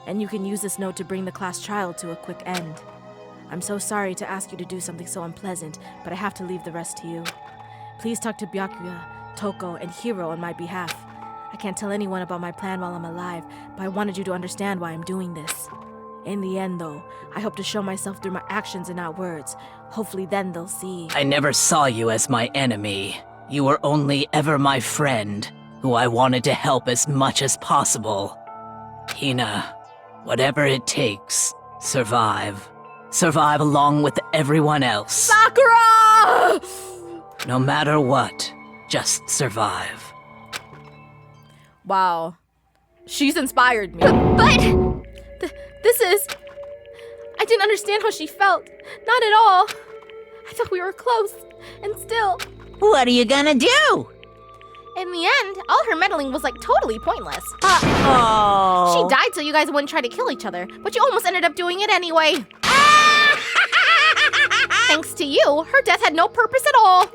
And you can use this note to bring the class trial to a quick end. I'm so sorry to ask you to do something so unpleasant, but I have to leave the rest to you. Please talk to Byakuya, Toko, and Hiro on my behalf. I can't tell anyone about my plan while I'm alive, but I wanted you to understand why I'm doing this. In the end, though, I hope to show myself through my actions and not words. Hopefully then they'll see. I never saw you as my enemy. You were only ever my friend, who I wanted to help as much as possible. Hina, whatever it takes, survive. Survive along with everyone else. Sakura! No matter what, just survive. Wow. She's inspired me. But This is... I didn't understand how she felt. Not at all. I thought we were close. And still... What are you gonna do? In the end, all her meddling was like totally pointless. Oh. She died so you guys wouldn't try to kill each other, but you almost ended up doing it anyway. Thanks to you, her death had no purpose at all.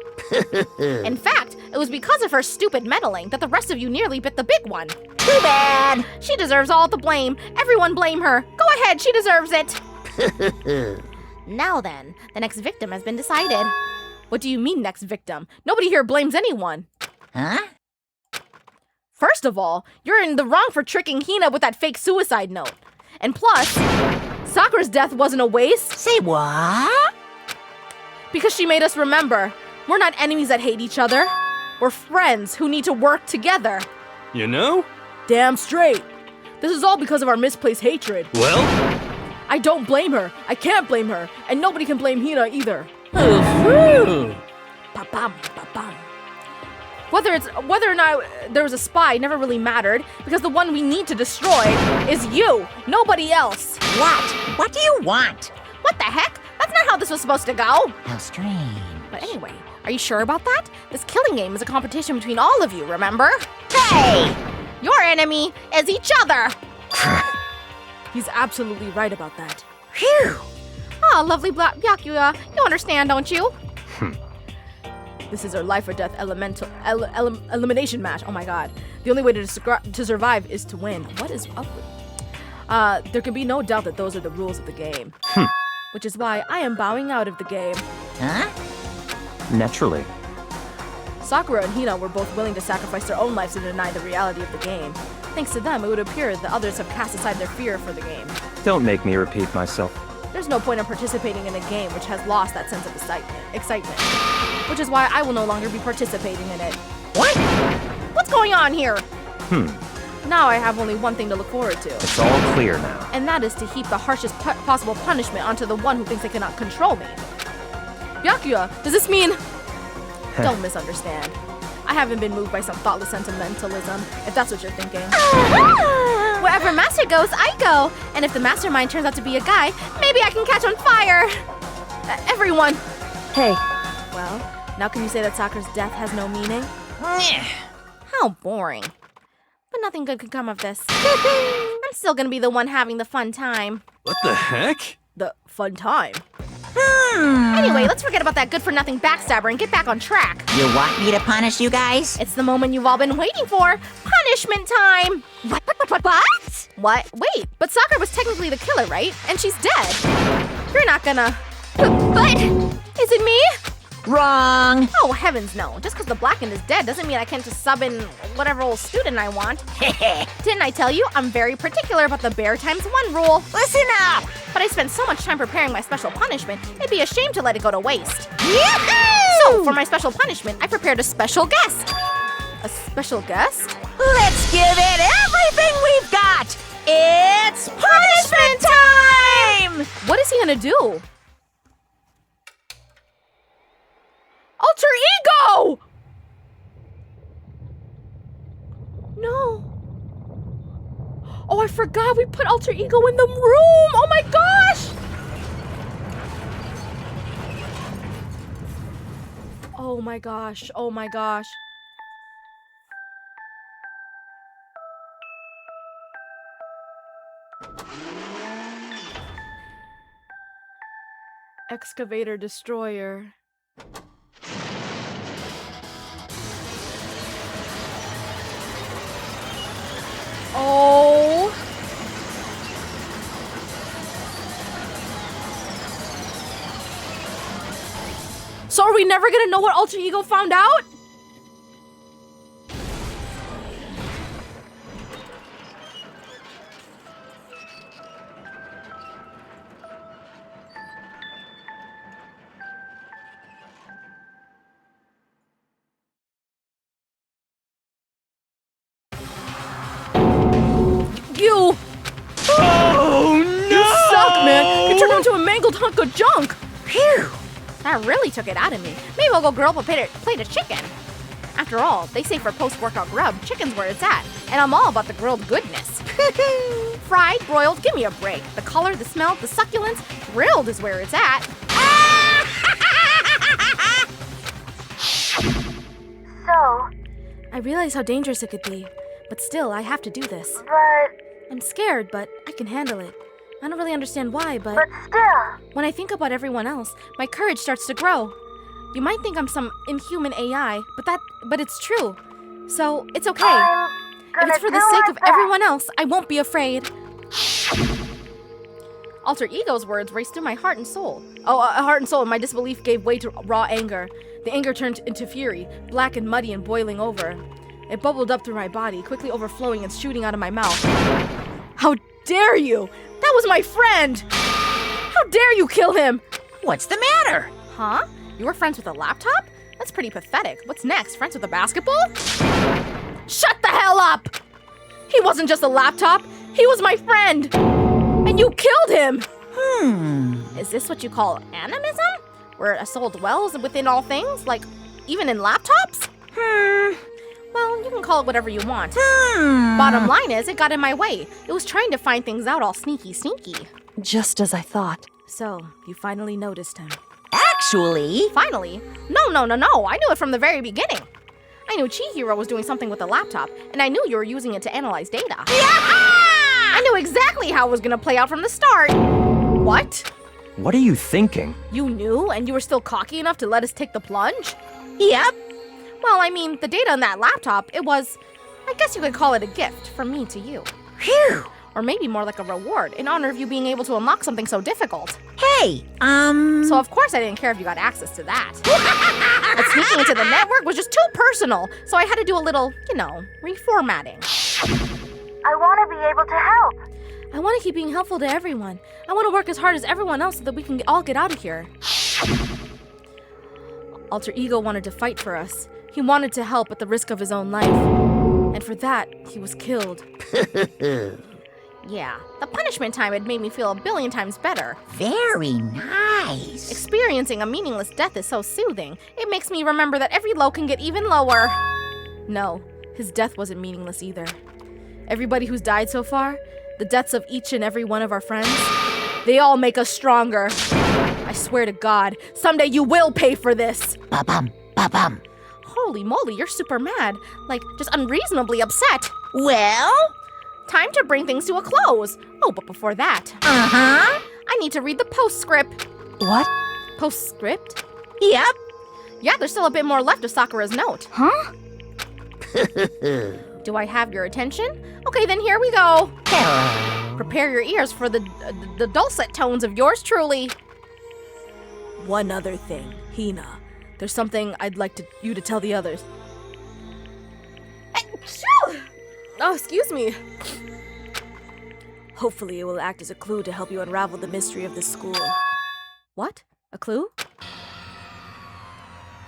In fact, It was because of her stupid meddling that the rest of you nearly bit the big one. Too bad. She deserves all the blame. Everyone blame her. Go ahead, she deserves it. Now then, the next victim has been decided. What do you mean, next victim? Nobody here blames anyone. Huh? First of all, you're in the wrong for tricking Hina with that fake suicide note. And plus, Sakura's death wasn't a waste. Say what? Because she made us remember. We're not enemies that hate each other. We're friends who need to work together. You know? Damn straight. This is all because of our misplaced hatred. Well, I don't blame her. I can't blame her. And nobody can blame Hina either. Ooh. Ba-bum, ba-bum. Whether or not there was a spy never really mattered, because the one we need to destroy is you, nobody else. What? What do you want? What the heck? That's not how this was supposed to go. How strange. But anyway, are you sure about that? This killing game is a competition between all of you, remember? Hey! Your enemy is each other. He's absolutely right about that. Phew! Ah, lovely Black Byakuya, you understand, don't you? This is our life or death elimination match. Oh my god. The only way to survive is to win. What is up with... there can be no doubt that those are the rules of the game. Which is why I am bowing out of the game. Huh? Naturally. Sakura and Hina were both willing to sacrifice their own lives to deny the reality of the game. Thanks to them, it would appear that others have cast aside their fear for the game. Don't make me repeat myself. There's no point in participating in a game which has lost that sense of excitement. Which is why I will no longer be participating in it. What? What's going on here? Now I have only one thing to look forward to. It's all clear now. And that is to heap the harshest possible punishment onto the one who thinks they cannot control me. Byakuya, does this mean... Don't misunderstand. I haven't been moved by some thoughtless sentimentalism, if that's what you're thinking. Wherever Master goes, I go. And if the mastermind turns out to be a guy, maybe I can catch on fire. Everyone. Hey, Well, now can you say that Sakura's death has no meaning? How boring. But nothing good could come of this. I'm still gonna be the one having the fun time. what the heck? The fun time. Anyway, let's forget about that good-for-nothing backstabber and get back on track. You want me to punish you guys? It's the moment you've all been waiting for. Punishment time! What? Wait, but Sakura was technically the killer, right? And she's dead. You're not gonna... But... Is it me? Wrong. Oh, heavens no. Just because the Blackened is dead doesn't mean I can't just sub in whatever old student I want. Didn't I tell you? I'm very particular about the bear times 1 rule. Listen up. But I spent so much time preparing my special punishment, it'd be a shame to let it go to waste. Yahoo! So, for my special punishment, I prepared a special guest. A special guest? Let's give it everything we've got. It's punishment time. What is he gonna do? Alter ego! No. Oh, I forgot we put alter ego in the room. Oh my gosh. Oh my gosh. Oh my gosh. Excavator destroyer. Oh. So are we never gonna know what alter ego found out? You! Oh no! You suck, man! You turned into a mangled hunk of junk! Phew! That really took it out of me. Maybe I'll go grill up a plate of chicken. After all, they say for post-workout grub, chicken's where it's at. And I'm all about the grilled goodness. Fried, broiled, give me a break. The color, the smell, the succulence, grilled is where it's at. So, I realize how dangerous it could be, but still, I have to do this. but I'm scared, but I can handle it. I don't really understand why, but still. when I think about everyone else, my courage starts to grow. You might think I'm some inhuman AI, but it's true. So, it's okay. If it's for the sake of everyone else, I won't be afraid. Alter Ego's words raced through my heart and soul. Heart and soul, and my disbelief gave way to raw anger. The anger turned into fury, black and muddy and boiling over. It bubbled up through my body, quickly overflowing and shooting out of my mouth. How dare you! That was my friend! How dare you kill him! What's the matter? Huh? You were friends with a laptop? That's pretty pathetic. What's next? Friends with a basketball? Shut the hell up! He wasn't just a laptop. He was my friend! And you killed him! Is this what you call animism? Where a soul dwells within all things? Like, even in laptops? Well, you can call it whatever you want. Bottom line is, it got in my way. It was trying to find things out all sneaky. Just as I thought. So, you finally noticed him. Actually... Finally? No. I knew it from the very beginning. I knew Chihiro was doing something with the laptop, and I knew you were using it to analyze data. I knew exactly how it was gonna play out from the start. What? What are you thinking? You knew, and you were still cocky enough to let us take the plunge? Yep. Well, I mean, the data on that laptop, it was, I guess you could call it a gift from me to you. Phew. Or maybe more like a reward in honor of you being able to unlock something so difficult. Hey, So of course I didn't care if you got access to that. But sneaking into the network was just too personal, so I had to do a little, reformatting. I want to be able to help. I want to keep being helpful to everyone. I want to work as hard as everyone else so that we can all get out of here. Alter Ego wanted to fight for us. He wanted to help at the risk of his own life. And for that, he was killed. Yeah, the punishment time had made me feel 1,000,000,000 times better. Very nice. Experiencing a meaningless death is so soothing. It makes me remember that every low can get even lower. No, his death wasn't meaningless either. Everybody who's died so far, the deaths of each and every one of our friends, they all make us stronger. I swear to God, someday you will pay for this. Ba-bum, ba-bum. Holy moly, you're super mad. Like, just unreasonably upset. Well? Time to bring things to a close. Oh, but before that, I need to read the postscript. What? Postscript? Yep. Yeah, there's still a bit more left of Sakura's note. Huh? Do I have your attention? Okay, then here we go. Hello. Prepare your ears for the dulcet tones of yours truly. One other thing, Hina. There's something I'd like you to tell the others. Oh, excuse me. Hopefully it will act as a clue to help you unravel the mystery of this school. What? A clue?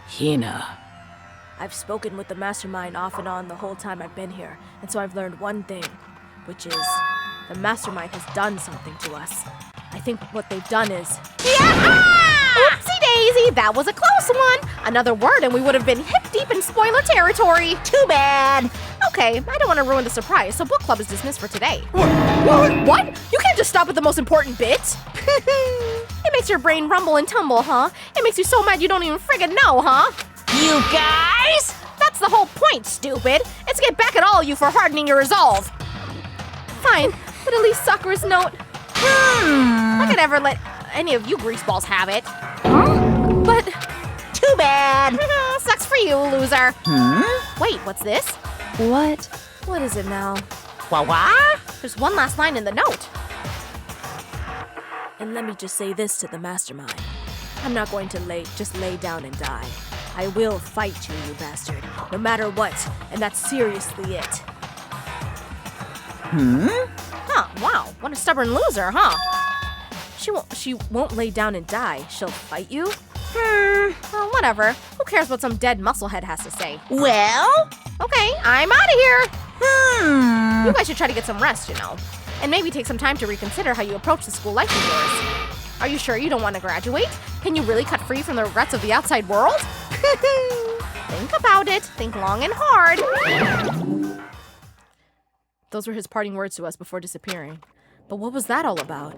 Hina. I've spoken with the mastermind off and on the whole time I've been here, and so I've learned one thing, which is the mastermind has done something to us. I think what they've done is... Oopsie daisy, that was a close one. Another word and we would have been hip-deep in spoiler territory. Too bad. Okay, I don't want to ruin the surprise, so book club is dismissed for today. What? You can't just stop at the most important bit. It makes your brain rumble and tumble, huh? It makes you so mad you don't even friggin' know, huh? You guys? That's the whole point, stupid. It's to get back at all of you for hardening your resolve. Fine, but at least Sakura's note. I could never let any of you greaseballs have it. But... Too bad. Sucks for you, loser. Wait, what's this? What? What is it now? Wah-wah? There's one last line in the note. And let me just say this to the mastermind. I'm not going to just lay down and die. I will fight you, you bastard, no matter what, and that's seriously it. Huh, wow, what a stubborn loser, huh? She won't lay down and die. She'll fight you? Well, whatever. Who cares what some dead musclehead has to say? Well? Okay, I'm out of here. You guys should try to get some rest, and maybe take some time to reconsider how you approach the school life of yours. Are you sure you don't want to graduate? Can you really cut free from the regrets of the outside world? Think about it. Think long and hard. Those were his parting words to us before disappearing. But what was that all about?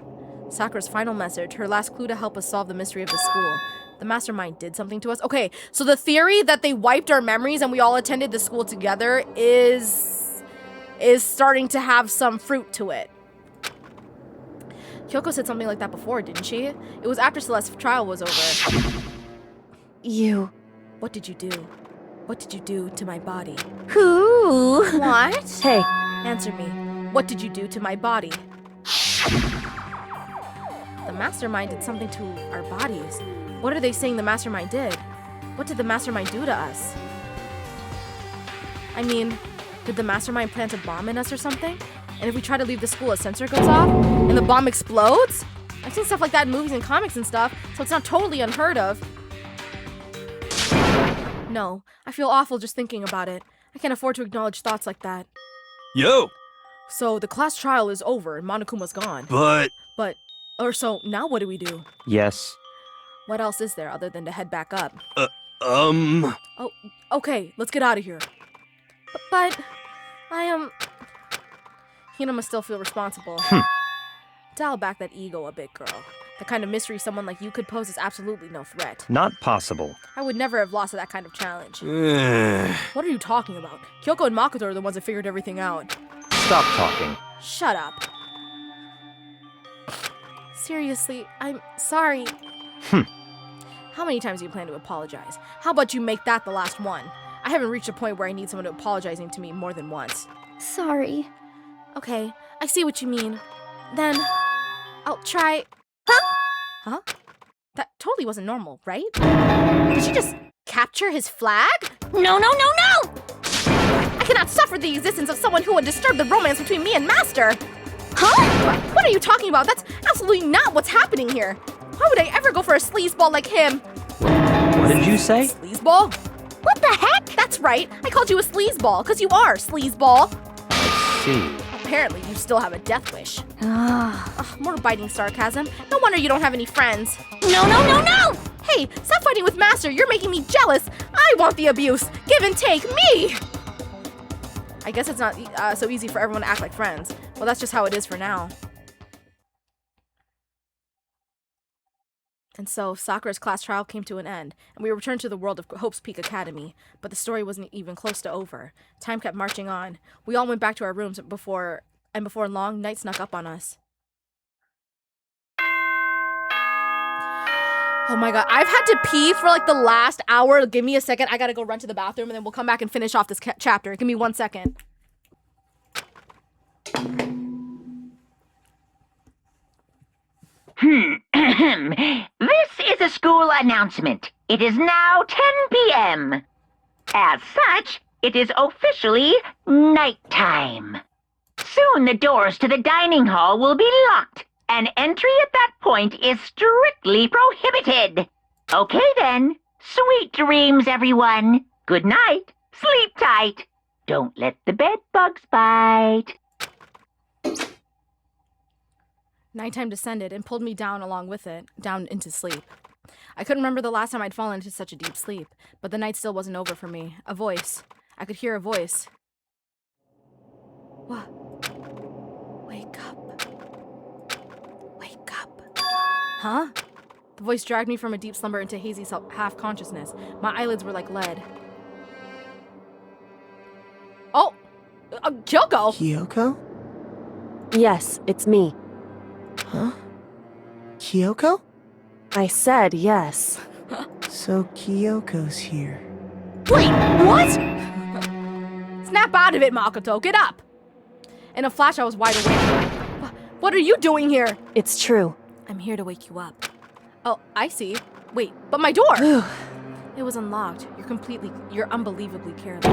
Sakura's final message, her last clue to help us solve the mystery of the school. The mastermind did something to us. Okay, so the theory that they wiped our memories and we all attended the school together is starting to have some fruit to it. Kyoko said something like that before, didn't she? It was after Celeste's trial was over. You. What did you do? What did you do to my body? Who? What? Hey, Answer me. What did you do to my body? The mastermind did something to our bodies. What are they saying the mastermind did? What did the mastermind do to us? I mean, did the mastermind plant a bomb in us or something? And if we try to leave the school, a sensor goes off and the bomb explodes? I've seen stuff like that in movies and comics and stuff, so it's not totally unheard of. No, I feel awful just thinking about it. I can't afford to acknowledge thoughts like that. Yo! So the class trial is over and Monokuma's gone. So now what do we do? Yes. What else is there other than to head back up? Oh, Okay, let's get out of here. But Hina must still feel responsible. Dial back that ego a bit, girl. The kind of mystery someone like you could pose is absolutely no threat. Not possible. I would never have lost to that kind of challenge. What are you talking about? Kyoko and Makoto are the ones that figured everything out. Stop talking. Shut up. Seriously, I'm sorry. How many times do you plan to apologize? How about you make that the last one? I haven't reached a point where I need someone apologizing to me more than once. Sorry. Okay, I see what you mean. Then, I'll try... Huh? That totally wasn't normal, right? Did she just capture his flag? No, no, no, no! I cannot suffer the existence of someone who would disturb the romance between me and Master! Huh? What are you talking about? That's absolutely not what's happening here! Why would I ever go for a sleazeball like him? What did you say? Sleazeball? What the heck? That's right! I called you a sleazeball, because you are, sleazeball! I see. Apparently, you still have a death wish. More biting sarcasm. No wonder you don't have any friends. No, no, no, no! Hey, stop fighting with Master. You're making me jealous. I want the abuse. Give and take me. I guess it's not so easy for everyone to act like friends. Well, that's just how it is for now. And so, Sakura's class trial came to an end, and we returned to the world of Hope's Peak Academy. But the story wasn't even close to over. Time kept marching on. We all went back to our rooms before long, night snuck up on us. Oh my god, I've had to pee for like the last hour. Give me a second. I gotta go run to the bathroom, and then we'll come back and finish off this chapter. Give me 1 second. This is a school announcement. It is now 10 p.m. As such, it is officially nighttime. Soon the doors to the dining hall will be locked, and entry at that point is strictly prohibited. Okay then. Sweet dreams, everyone. Good night. Sleep tight. Don't let the bed bugs bite. Nighttime descended and pulled me down along with it, down into sleep. I couldn't remember the last time I'd fallen into such a deep sleep, but the night still wasn't over for me. A voice. I could hear a voice. What? Wake up. Wake up. Huh? The voice dragged me from a deep slumber into hazy half-consciousness. My eyelids were like lead. Oh! Kyoko! Kyoko? yes, it's me. Huh? Kyoko? I said yes. So Kyoko's here. Wait, what? Snap out of it, Makoto. Get up. In a flash, I was wide awake. What are you doing here? It's true. I'm here to wake you up. Oh, I see. Wait, but my door. It was unlocked. You're unbelievably careless.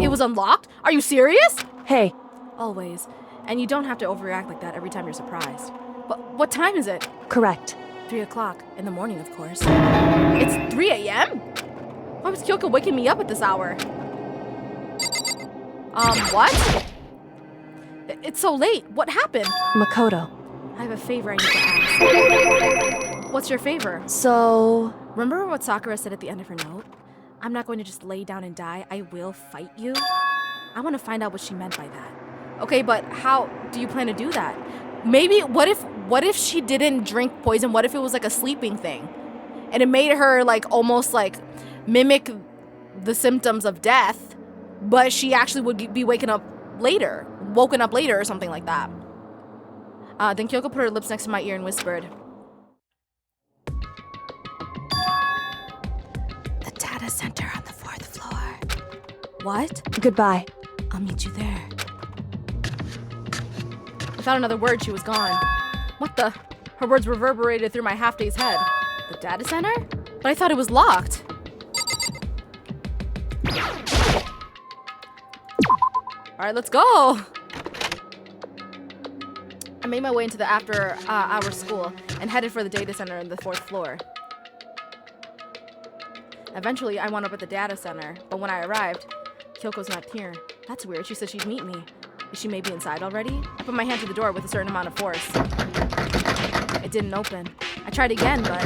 It was unlocked? Are you serious? Hey, Always. And you don't have to overreact like that every time you're surprised. But what time is it? correct. 3 o'clock in the morning, of course. It's 3 a.m.? Why was Kyoko waking me up at this hour? What? It's so late. What happened? Makoto. I have a favor I need to ask. What's your favor? So, Remember what Sakura said at the end of her note? I'm not going to just lay down and die. I will fight you. I want to find out what she meant by that. Okay, but how do you plan to do that? Maybe, what if she didn't drink poison? What if it was like a sleeping thing? And it made her like almost like mimic the symptoms of death, but she actually would be woken up later or something like that. Then Kyoko put her lips next to my ear and whispered, data center on the 4th floor. What? Goodbye. I'll meet you there. Without another word, she was gone. What the? Her words reverberated through my half-day's head. The data center? But I thought it was locked. Alright, let's go! I made my way into the after-hour school and headed for the data center on the 4th floor. Eventually, I wound up at the data center, but when I arrived, Kyoko's not here. That's weird. She said she'd meet me. Is she maybe inside already? I put my hand to the door with a certain amount of force. It didn't open. I tried again, but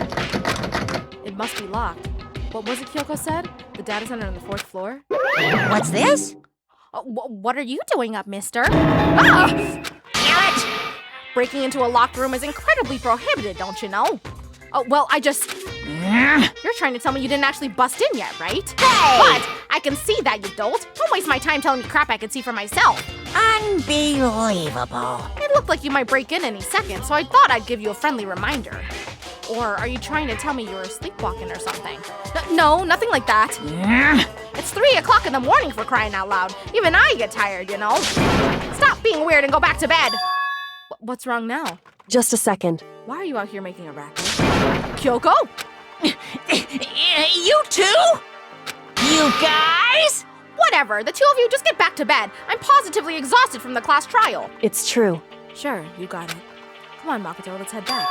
it must be locked. What was it Kyoko said? The data center on the 4th floor? What's this? What are you doing up, mister? Ah! Damn it! Breaking into a locked room is incredibly prohibited, don't you know? Oh, well, You're trying to tell me you didn't actually bust in yet, right? Hey! But I can see that, you dolt. Don't waste my time telling me crap I can see for myself. Unbelievable. It looked like you might break in any second, so I thought I'd give you a friendly reminder. Or are you trying to tell me you were sleepwalking or something? No, nothing like that. It's 3 o'clock in the morning, for crying out loud. Even I get tired, you know? Stop being weird and go back to bed. What's wrong now? Just a second. Why are you out here making a racket? Kyoko? You too? You guys? Whatever, the two of you just get back to bed. I'm positively exhausted from the class trial. It's true. Sure, you got it. Come on, Makoto, let's head back.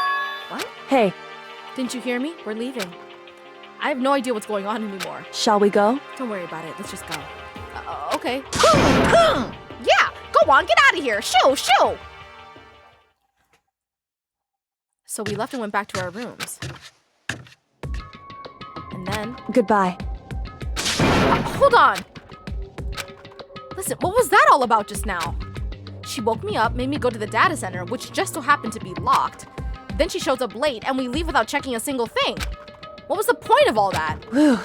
What? Hey, Didn't you hear me? We're leaving. I have no idea what's going on anymore. shall we go? Don't worry about it. Let's just go. Okay. Yeah, go on, get out of here. Shoo, shoo. So we left and went back to our rooms. And then... Goodbye. Hold on. Listen, what was that all about just now? She woke me up, made me go to the data center, which just so happened to be locked. Then she shows up late, and we leave without checking a single thing. What was the point of all that? Whew.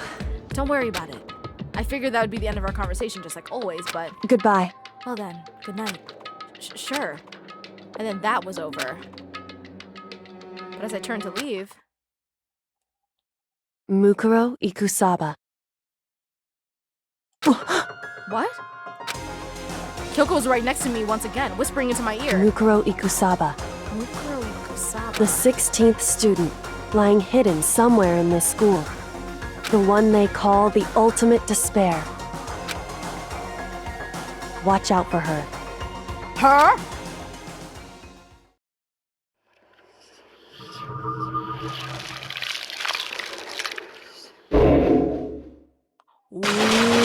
Don't worry about it. I figured that would be the end of our conversation, just like always, but... Goodbye. Well then, good night. Sure. And then that was over. But as I turned to leave... Mukuro Ikusaba. What? Kyoko was right next to me once again, whispering into my ear. Mukuro Ikusaba. Mukuro Ikusaba. The 16th student, lying hidden somewhere in this school. The one they call the ultimate despair. Watch out for her. Her? Ooh.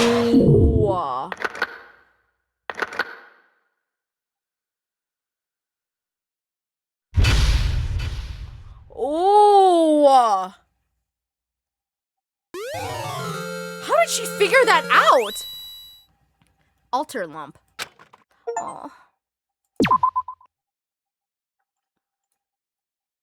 Ooh. How did she figure that out? Alter lump. Oh.